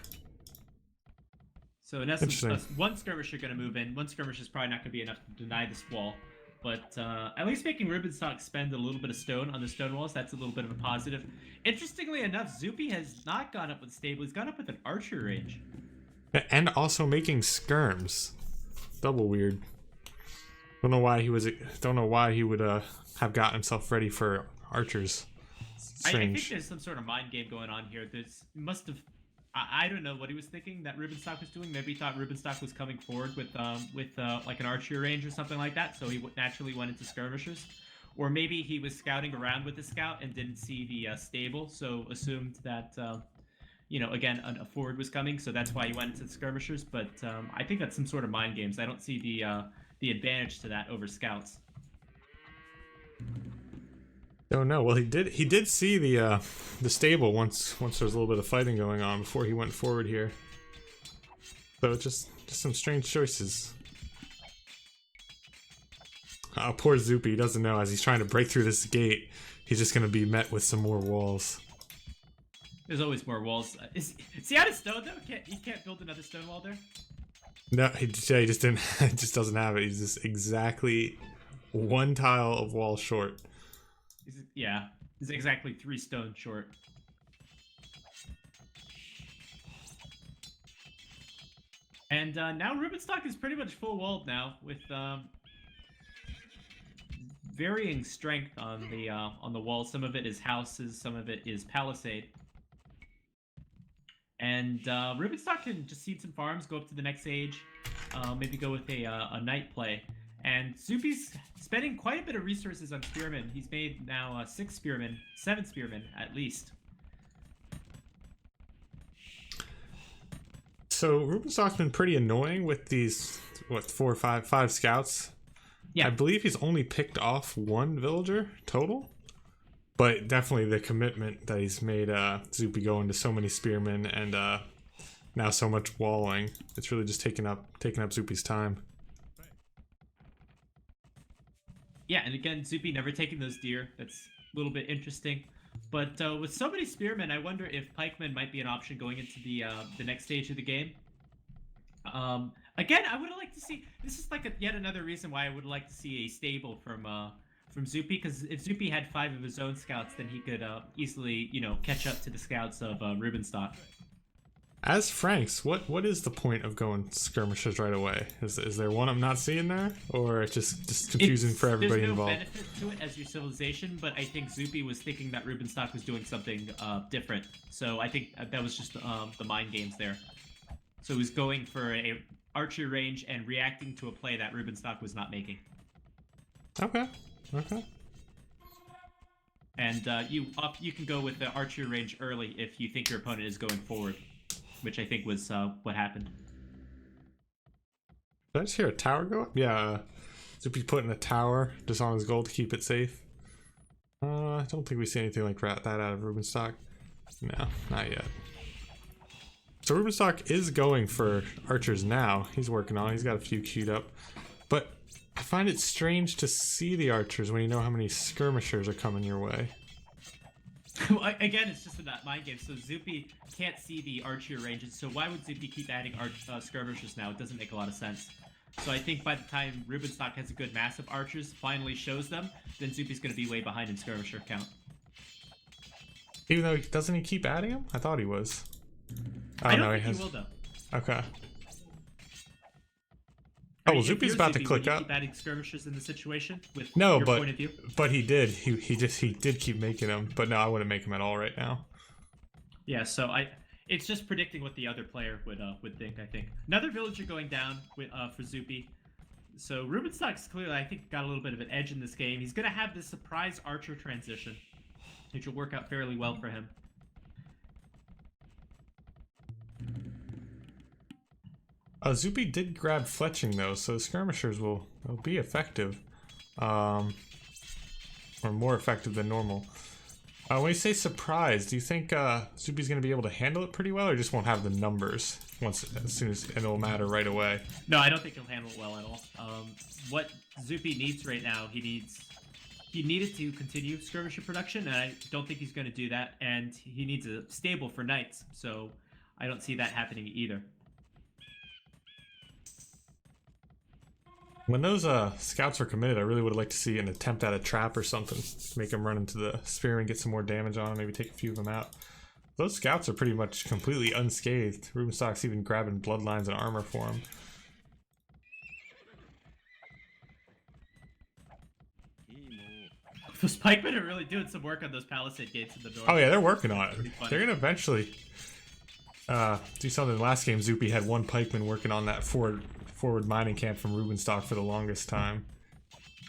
So in essence, 1 skirmisher going to move in. 1 skirmisher is probably not going to be enough to deny this wall. But at least making Rubenstock spend a little bit of stone on the stone walls, that's a little bit of a positive. Interestingly enough, Zuppi has not gone up with stable. He's gone up with an archer range. And also making skirms. Double weird. Don't know why he was. Don't know why he would have gotten himself ready for archers. I think Strange. there's some sort of mind game going on here. There's must have. I don't know what he was thinking that Rubenstock was doing. Maybe he thought Rubenstock was coming forward with like an archery range or something like that, so he naturally went into skirmishers. Or maybe he was scouting around with the scout and didn't see the stable, so assumed that again a forward was coming, so that's why he went into the skirmishers. But I think that's some sort of mind games. I don't see the advantage to that over scouts. Oh no! Well, he did see the stable once there was a little bit of fighting going on before he went forward here. So it's just some strange choices. Poor Zuppi, he doesn't know as he's trying to break through this gate, he's just gonna be met with some more walls. There's always more walls. Is he out of stone though? He can't build another stone wall there? No, he just didn't. He just doesn't have it. He's just exactly one tile of wall short. He's exactly 3 stone short. And now Rubenstock is pretty much full walled now with varying strength on the wall. Some of it is houses, some of it is palisade. And Rubenstock can just seed some farms, go up to the next age, maybe go with a night play. And Zuppi's spending quite a bit of resources on spearmen. He's made now 6 spearmen, 7 spearmen at least. So Rubenstock's been pretty annoying with these, what, 4 or 5 scouts. Yeah, I believe he's only picked off 1 villager total. But definitely the commitment that he's made Zuppi go into so many spearmen and now so much walling. It's really just taking up Zuppi's time. Yeah, and again, Zuppi never taking those deer. That's a little bit interesting. But with so many spearmen, I wonder if pikemen might be an option going into the next stage of the game. Again, I would have liked to see. This is like yet another reason why I would like to see a stable from Zuppi, because if Zuppi had 5 of his own scouts, then he could easily catch up to the scouts of Rubenstock. As Franks, what is the point of going skirmishers right away? Is there one I'm not seeing there, or it's just confusing for everybody there's no involved? benefit to it as your civilization, but I think Zuppi was thinking that Rubenstock was doing something different. So I think that was just the mind games there. So he was going for a archery range and reacting to a play that Rubenstock was not making. Okay. And you can go with the archery range early if you think your opponent is going forward, which I think was what happened. Did I just hear a tower go up? Yeah, Zuppi's putting a tower just on his gold to keep it safe. I don't think we see anything like that out of Rubenstock. No, not yet. So Rubenstock is going for archers now. He's working on it. He's got a few queued up. But I find it strange to see the archers when you know how many skirmishers are coming your way. Well, again, it's just a mind game. So Zuppi can't see the archery ranges. So why would Zuppi keep adding skirmishers now? It doesn't make a lot of sense. So I think by the time Rubenstock has a good mass of archers, finally shows them, then Zuppi's going to be way behind in skirmisher count. Even though, doesn't he keep adding them? I thought he was. I don't think he will, though. Okay. Oh, well, Zuppi's about to click up. Keep adding skirmishers in the situation with no, your point of view? But he did. He did keep making them. But no, I wouldn't make them at all right now. Yeah, so it's just predicting what the other player would think. I think another villager going down for Zuppi. So Rubenstock's clearly, I think, got a little bit of an edge in this game. He's gonna have this surprise archer transition, which will work out fairly well for him. Zuppi did grab fletching though, so skirmishers will be effective, or more effective than normal. When you say surprise, do you think Zuppi's going to be able to handle it pretty well, or just won't have the numbers as soon as it'll matter right away? No, I don't think he'll handle it well at all. What Zuppi needs right now, he needed to continue skirmisher production, and I don't think he's going to do that. And he needs a stable for knights, so I don't see that happening either. When those scouts are committed, I really would like to see an attempt at a trap or something. Make them run into the spear and get some more damage on them, maybe take a few of them out. Those scouts are pretty much completely unscathed. Rubenstock's even grabbing bloodlines and armor for them. Those pikemen are really doing some work on those palisade gates in the north. Oh yeah, they're working on Pretty it. funny. They're gonna eventually do something. Last game, Zuppi had one pikeman working on that forward mining camp from Rubenstock for the longest time.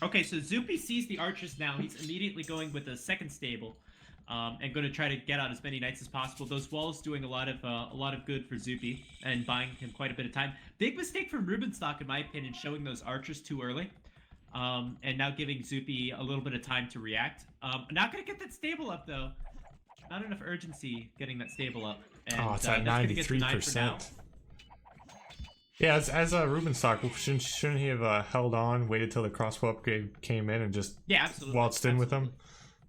Okay, so Zuppi sees the archers now. He's immediately going with a second stable, and going to try to get out as many knights as possible. Those walls doing a lot of good for Zuppi and buying him quite a bit of time. Big mistake from Rubenstock, in my opinion, showing those archers too early, and now giving Zuppi a little bit of time to react. Not going to get that stable up though. Not enough urgency getting that stable up. And, Oh, it's at 93%. Yeah, as a Rubenstock, shouldn't he have held on, waited till the crossbow upgrade came in, and just absolutely waltzed in with him?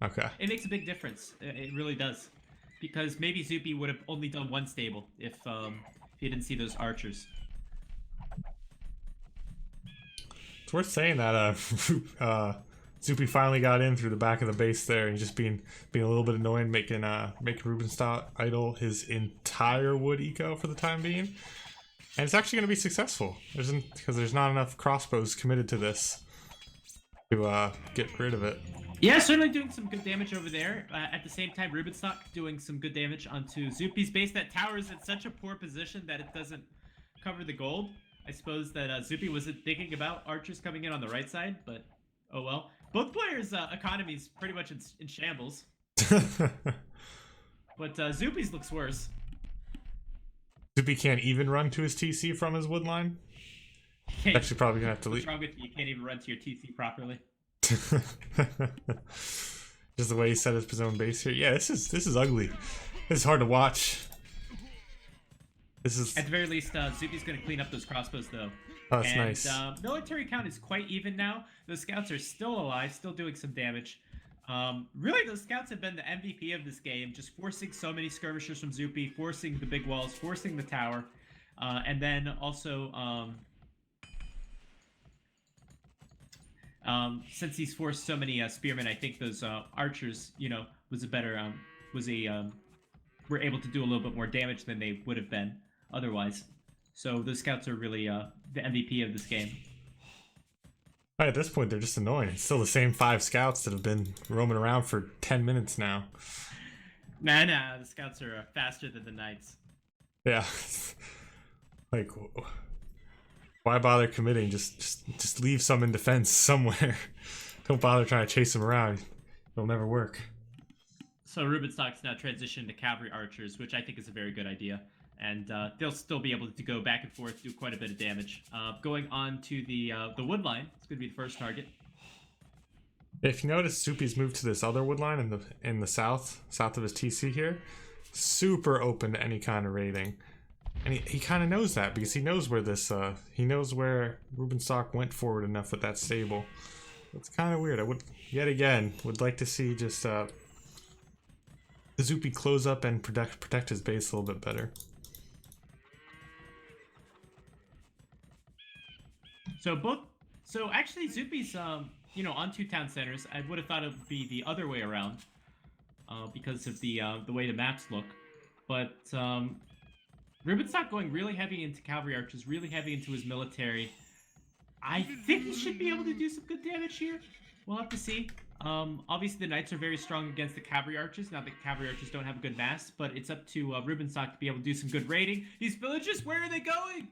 Okay. It makes a big difference. It really does, because maybe Zuppi would have only done one stable if he didn't see those archers. It's worth saying that Zuppi finally got in through the back of the base there, and just being a little bit annoying, making Rubenstock idle his entire wood eco for the time being. And it's actually going to be successful, because there's not enough crossbows committed to this to get rid of it. Yeah, certainly doing some good damage over there. At the same time, Rubenstock doing some good damage onto Zuppi's base. That tower is in such a poor position that it doesn't cover the gold. I suppose that Zuppi wasn't thinking about archers coming in on the right side, but oh well. Both players' economies pretty much in shambles. But Zuppi's looks worse. Zuppi can't even run to his TC from his wood line. Actually, probably gonna have to leave. What's wrong with you? You can't even run to your TC properly. Just the way he set up his own base here. Yeah, this is ugly. This is hard to watch. This is at the very least, Zuppi's going to clean up those crossbows though. Oh, that's nice. Military count is quite even now. Those scouts are still alive, still doing some damage. Really, those scouts have been the MVP of this game, just forcing so many skirmishers from Zuppi, forcing the big walls, forcing the tower, and then also, since he's forced so many spearmen, I think those archers, were able to do a little bit more damage than they would have been otherwise. So those scouts are really the MVP of this game. At this point, they're just annoying. It's still the same 5 scouts that have been roaming around for 10 minutes now. Nah, the scouts are faster than the knights. Yeah. Like, why bother committing? Just leave some in defense somewhere. Don't bother trying to chase them around. It'll never work. So Rubenstock's now transitioned to cavalry archers, which I think is a very good idea. And they'll still be able to go back and forth, do quite a bit of damage. Going on to the wood line, it's going to be the first target. If you notice, Zuppi's moved to this other wood line in the south of his TC here. Super open to any kind of raiding, and he kind of knows that, because he knows where he knows where Rubenstock went forward enough with that stable. It's kind of weird. I would like to see just Zuppi close up and protect his base a little bit better. So actually Zuppi's on 2 town centers. I would have thought it would be the other way around, because of the way the maps look. But Rubenstock going really heavy into cavalry archers, really heavy into his military. I think he should be able to do some good damage here. We'll have to see. Obviously the knights are very strong against the cavalry archers. Not that cavalry archers don't have a good mass, but it's up to Rubenstock to be able to do some good raiding. These villagers, where are they going?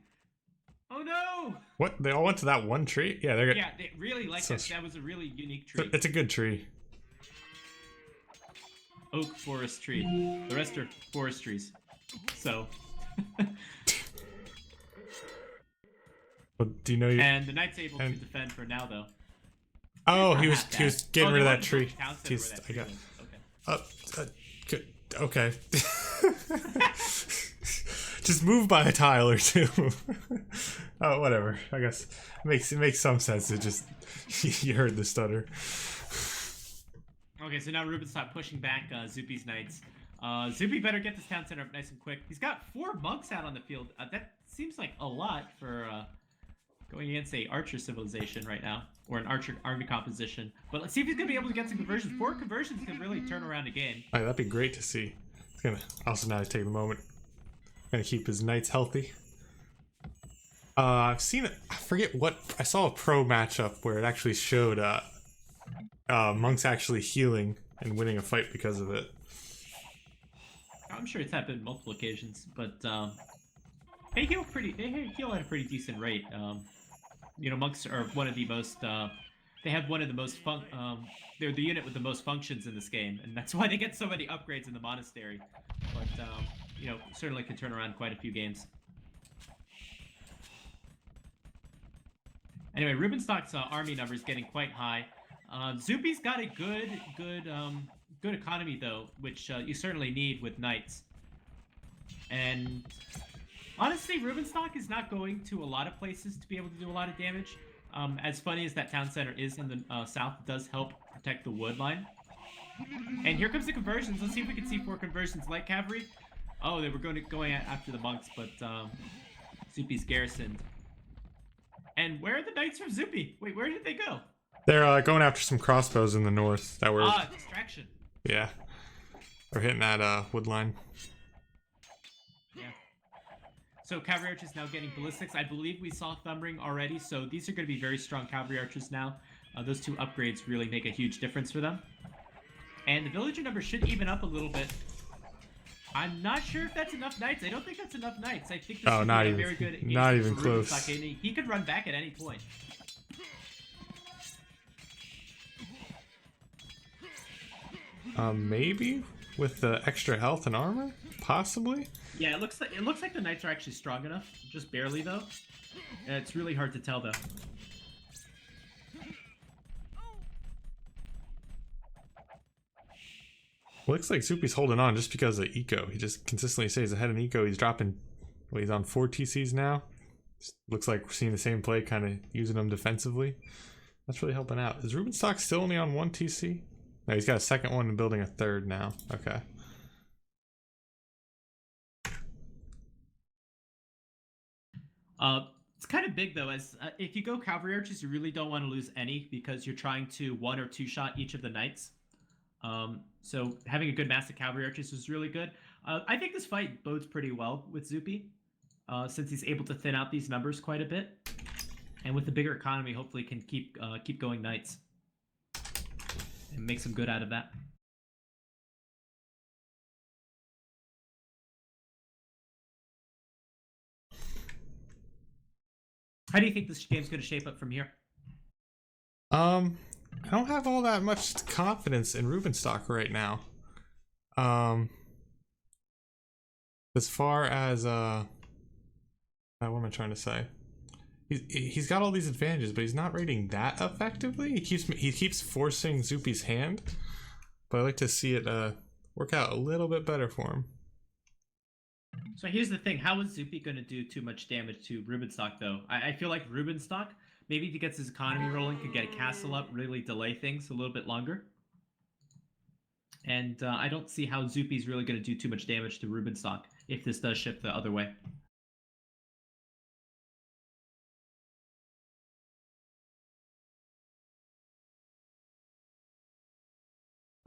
Oh no! What? They all went to that one tree? Yeah, they're. Yeah, they really like that. That was a really unique tree. It's a good tree. Oak forest tree. The rest are forest trees. So. Well, do you know you? And the knight's able to defend for now, though. Oh, he was getting rid of that tree. Good. Okay. Just move by a tile or two. Oh, whatever. I guess it makes some sense. It just you heard the stutter. Okay, so now Rubenstock pushing back Zuppi's knights. Zuppi better get this town center up nice and quick. He's got 4 monks out on the field. That seems like a lot for going against a archer civilization right now, or an archer army composition. But let's see if he's gonna be able to get some conversions. 4 conversions can really turn around a game. Oh, that'd be great to see. It's gonna also now take the moment. Gonna keep his knights healthy. I've seen it. I forget what I saw a pro matchup where it actually showed monks actually healing and winning a fight because of it. I'm sure it's happened multiple occasions, but they heal pretty. They heal at a pretty decent rate. You know, monks are one of the most. They have one of the most they're the unit with the most functions in this game, and that's why they get so many upgrades in the monastery. But you know, certainly can turn around quite a few games. Anyway, Rubenstock's army number is getting quite high. Zuppi's got a good economy though, which you certainly need with knights. And honestly, Rubenstock is not going to a lot of places to be able to do a lot of damage. As funny as that town center is in the south, it does help protect the wood line. And here comes the conversions. Let's see if we can see 4 conversions. Light cavalry. Oh, they were going after the monks, but Zuppi's garrisoned. And where are the knights from Zuppi? Wait, where did they go? They're going after some crossbows in the north that were. Distraction. Yeah, we're hitting that wood line. Yeah. So cavalry archers now getting ballistics. I believe we saw thumbring already, so these are going to be very strong cavalry archers now. Those 2 upgrades really make a huge difference for them. And the villager number should even up a little bit. I'm not sure if that's enough knights. I don't think that's enough knights. I think this should be a very good engagement not even for close. Rubenstock. He could run back at any point. Maybe with the extra health and armor, possibly. Yeah, it looks like the knights are actually strong enough, just barely though. It's really hard to tell though. Looks like Zuppi's holding on just because of eco. He just consistently stays ahead in eco. He's dropping. Well, he's on 4 TCs now. Looks like we're seeing the same play, kind of using them defensively. That's really helping out. Is Rubenstock still only on 1 TC? No, he's got a second one and building a third now. Okay. It's kind of big though, as if you go cavalry archers, you really don't want to lose any because you're trying to 1 or 2 shot each of the knights. So having a good mass of cavalry archers is really good. I think this fight bodes pretty well with Zuppi, since he's able to thin out these numbers quite a bit, and with the bigger economy, hopefully can keep going knights and make some good out of that. How do you think this game's going to shape up from here? I don't have all that much confidence in Rubenstock right now. As far as what am I trying to say? He's got all these advantages, but he's not raiding that effectively. He keeps forcing Zuppi's hand, but I like to see it work out a little bit better for him. So here's the thing: how is Zuppi going to do too much damage to Rubenstock, though? I feel like Rubenstock, maybe if he gets his economy rolling, could get a castle up, really delay things a little bit longer. And I don't see how Zuppi's really going to do too much damage to Rubenstock if this does shift the other way.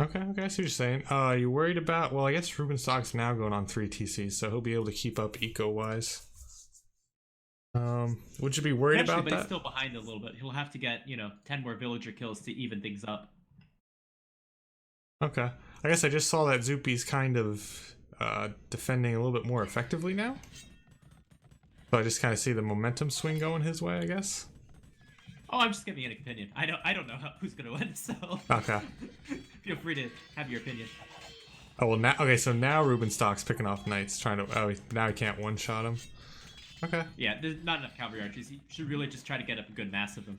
Okay, I see what you're saying. You worried about? Well, I guess Rubenstock's now going on 3 TCs, so he'll be able to keep up eco-wise. Would you be worried about but that? He's still behind a little bit. He'll have to get, 10 more villager kills to even things up. Okay. I guess I just saw that Zuppi's kind of defending a little bit more effectively now. So I just kind of see the momentum swing going his way, I guess. Oh, I'm just giving an opinion. I don't know who's gonna win, so okay. Feel free to have your opinion. Oh well, now okay. So now Rubenstock's picking off knights, trying to. Oh, now he can't one-shot him. Okay. Yeah, there's not enough cavalry archers. You should really just try to get up a good mass of them.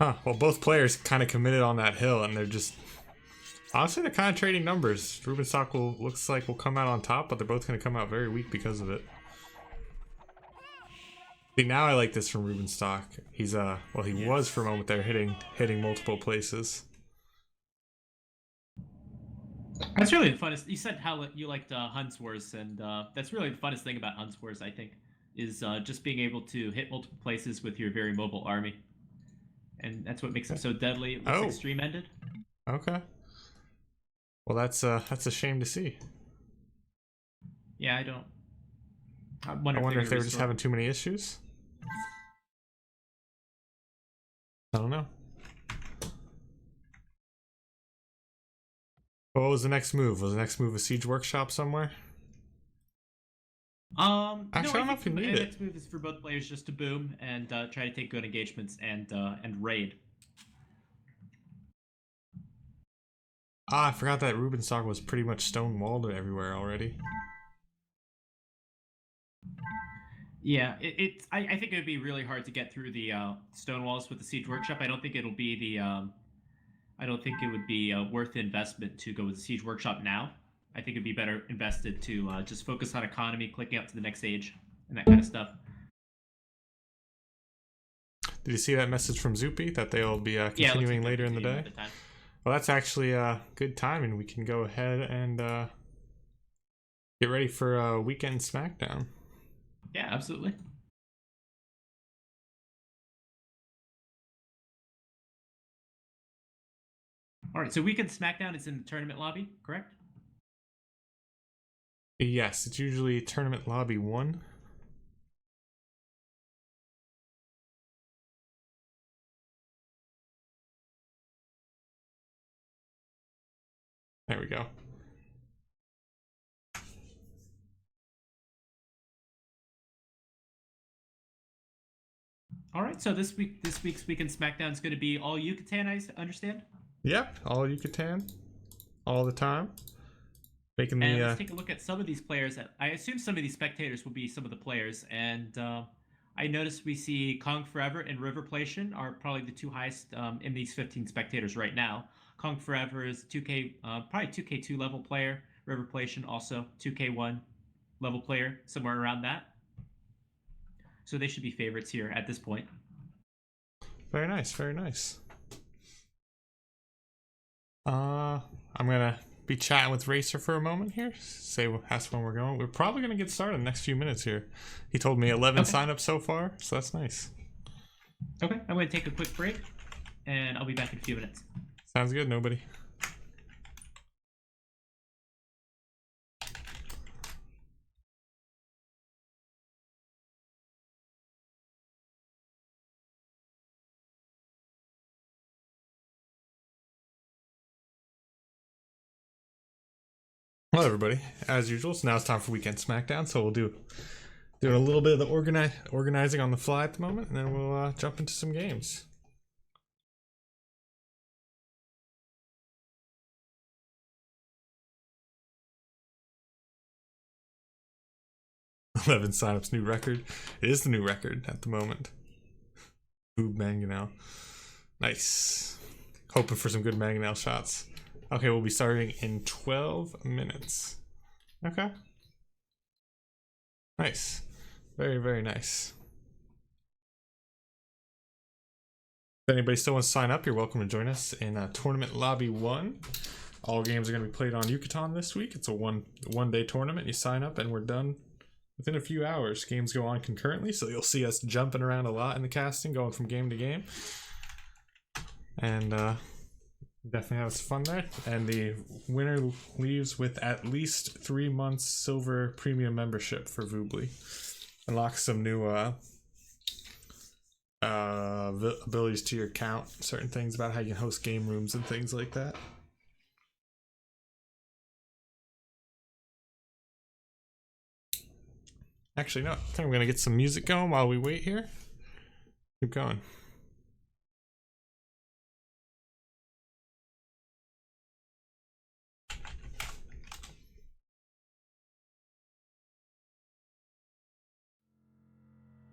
Huh. Well, both players kind of committed on that hill, and they're just. Honestly, they're kind of trading numbers. Rubenstock looks like will come out on top, but they're both going to come out very weak because of it. See, now I like this from Rubenstock. He's well, he was for a moment there hitting multiple places. That's really the funnest. You said how you liked Huns Wars, and that's really the funnest thing about Huns Wars, I think, is just being able to hit multiple places with your very mobile army, and that's what makes them so deadly. It looks like stream ended. Okay. Well, that's a shame to see. Yeah, I don't. I I wonder if they're wonder if gonna they were just restore. having too many issues. I don't know. What was the next move? Was the next move a siege workshop somewhere? No, Actually, I I don't know think if the you need it. next move is for both players just to boom and try to take good engagements and raid. Ah, I forgot that Rubenstock was pretty much stone walled everywhere already. Yeah, I think it would be really hard to get through the stone walls with the siege workshop. I don't think it'll be the. I don't think it would be worth the investment to go with the siege workshop now. I think it'd be better invested to just focus on economy, clicking out to the next stage, and that kind of stuff. Did you see that message from Zuppi that they'll be Yeah, it looks like continuing they'll later in the continue day? another time. Well, that's actually good timing. We can go ahead and get ready for weekend SmackDown. Yeah, absolutely. All right, so Weekend SmackDown is in the tournament lobby, correct? Yes, it's usually tournament lobby 1. There we go. All right, so this week's Weekend SmackDown is going to be all Yucatan, I understand. Yep, all Yucatan, all the time. Making And the let's take a look at some of these players. I assume some of these spectators will be some of the players. And I noticed we see Kong Forever and River Plation are probably the two highest in these 15 spectators right now. Kong Forever is 2K, probably 2K2 level player. River Plation also 2K1 level player, somewhere around that. So they should be favorites here at this point. very nice, very nice. I'm gonna be chatting with Racer for a moment here. Ask when we're going. We're probably gonna get started in the next few minutes here. He told me 11 Okay. signups so far, so that's nice. Okay, I'm going to take a quick break, and I'll be back in a few minutes. Sounds good. Nobody. Hello, everybody. As usual, so now it's time for Weekend SmackDown. So we'll doing a little bit of the organizing on the fly at the moment, and then we'll jump into some games. $11 signups, new record. It is the new record at the moment. Boob Mangonel. Nice. Hoping for some good Mangonel shots. Okay, we'll be starting in 12 minutes. Okay. Nice. Very, very nice. If anybody still wants to sign up, you're welcome to join us in Tournament Lobby 1. All games are going to be played on Yucatan this week. It's a one-day tournament. You sign up and we're done within a few hours. Games go on concurrently, so you'll see us jumping around a lot in the casting, going from game to game. And definitely have some fun there. And the winner leaves with at least 3 months silver premium membership for Voobly. Unlocks some new abilities to your account, certain things about how you can host game rooms and things like that. Actually, no, I think I'm gonna get some music going while we wait here. Keep going.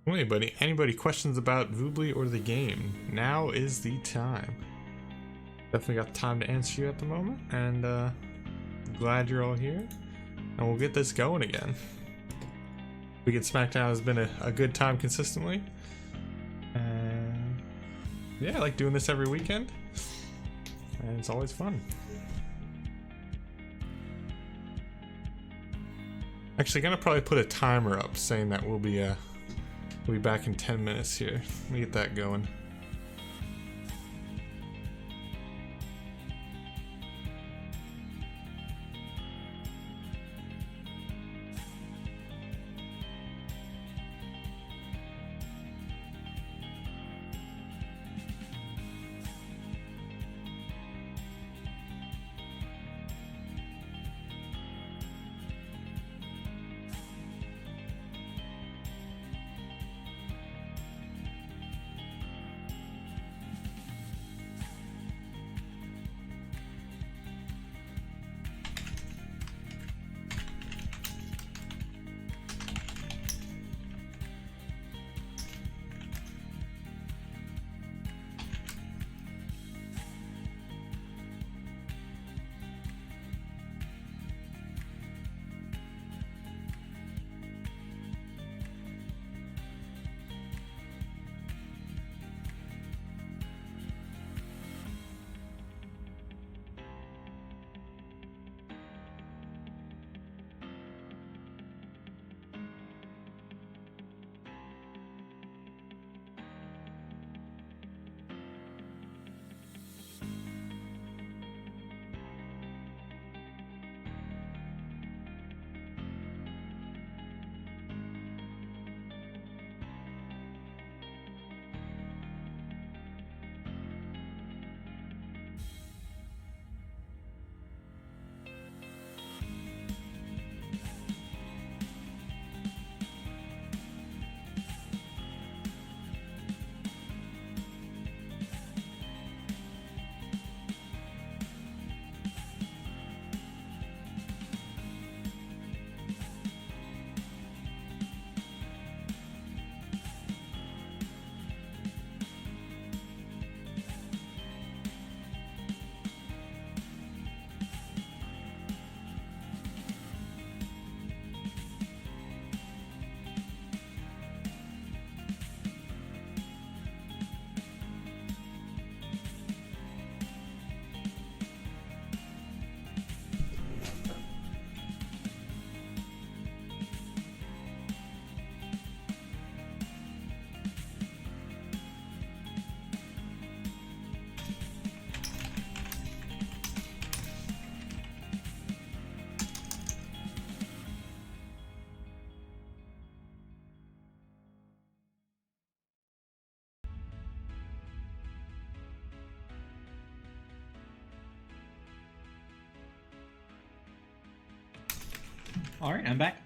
Well, anybody questions about Voobly or the game? Now is the time. Definitely got time to answer you at the moment, and glad you're all here. And we'll get this going again. Weekend SmackDown has been a good time consistently. And yeah, I like doing this every weekend. And it's always fun. Actually, gonna probably put a timer up saying that we'll be back in 10 minutes here. Let me get that going. All right, I'm back.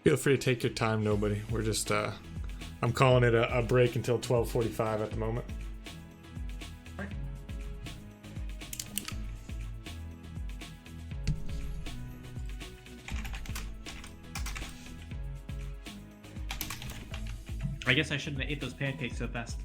Feel free to take your time, nobody. We're just, I'm calling it a break until 12:45 at the moment. All right. I guess I shouldn't have ate those pancakes so fast.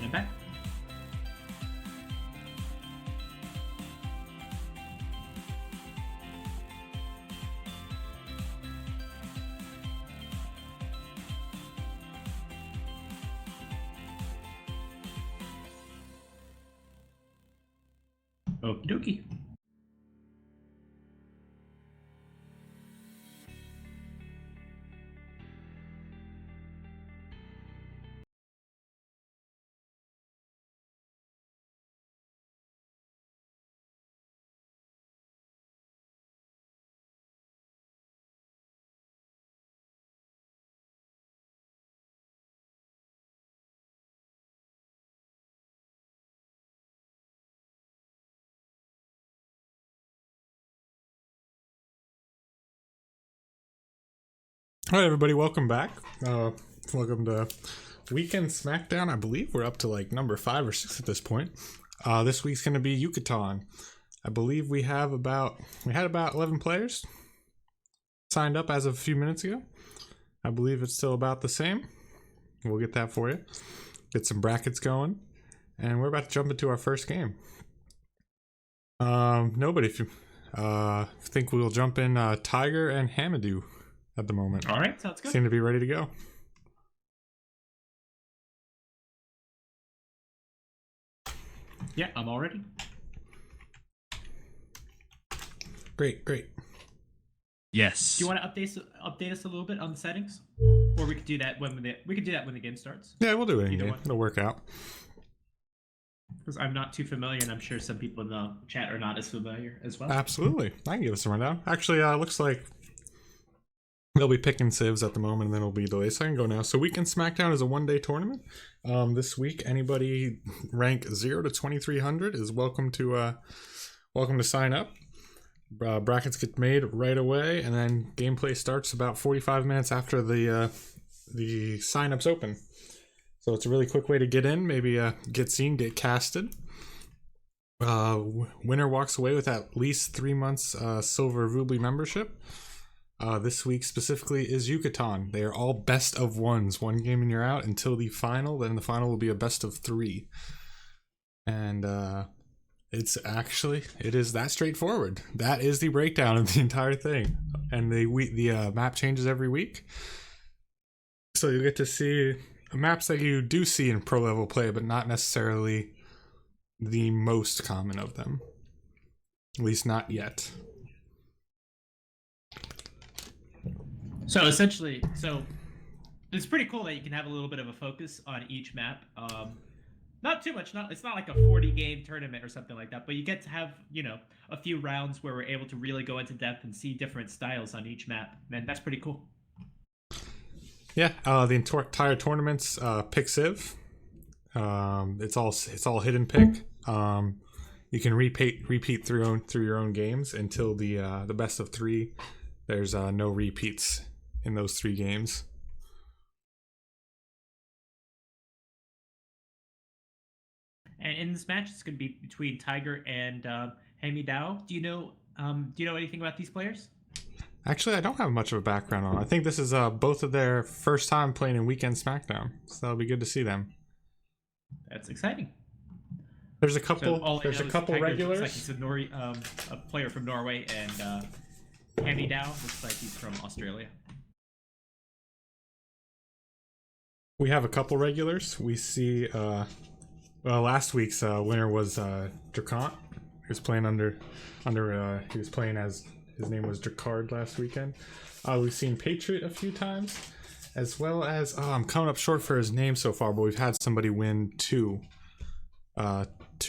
I'm back. Okie dokie. All right, everybody, welcome back. Welcome to Weekend Smackdown. I believe we're up to like number 5 or 6 at this point. This week's going to be Yucatan. I believe we had about 11 players signed up as of a few minutes ago. I believe it's still about the same. We'll get that for you. Get some brackets going, and we're about to jump into our first game. Nobody. Think we'll jump in Tiger and Hamadou at the moment. All right, sounds good. Seem to be ready to go. Yeah, I'm all ready. Great. Yes. Do you want to update us a little bit on the settings, or we could do that when the game starts? Yeah, we'll do it. Either one. It'll work out. Because I'm not too familiar, and I'm sure some people in the chat are not as familiar as well. Absolutely, I can give us a rundown. Actually, looks like they'll be picking civs at the moment, and then it'll be delayed. So I can go now. So Weekend Smackdown is a one-day tournament. This week, anybody rank 0 to 2300 is welcome to sign up. Brackets get made right away, and then gameplay starts about 45 minutes after the sign-ups open. So it's a really quick way to get in, maybe get seen, get casted. Winner walks away with at least 3 months silver Zuppi membership. This week specifically is Yucatan. They are all best of ones. One game and you're out until the final. Then the final will be a best of 3. And it is that straightforward. That is the breakdown of the entire thing. And the map changes every week. So you get to see maps that you do see in pro level play, but not necessarily the most common of them. At least not yet. So essentially, it's pretty cool that you can have a little bit of a focus on each map. Not too much. It's not like a 40-game tournament or something like that, but you get to have, a few rounds where we're able to really go into depth and see different styles on each map, and that's pretty cool. Yeah, the entire tournament's pick civ. It's all hidden pick. You can repeat through your own games until the best of 3. There's no repeats in those 3 games. And in this match, it's going to be between Tiger and Hamadou. Do you know anything about these players? Actually, I don't have much of a background on. I think this is both of their first time playing in Weekend Smackdown, so that'll be good to see them. That's exciting. There's a couple. So there's a couple regulars. Looks like he's a player from Norway, and Hamadou looks like he's from Australia. We have a couple regulars. We see. Last week's winner was Dracont. He was playing he was playing as his name was Dracard last weekend. We've seen Patriot a few times, as well as I'm coming up short for his name so far, but we've had somebody win two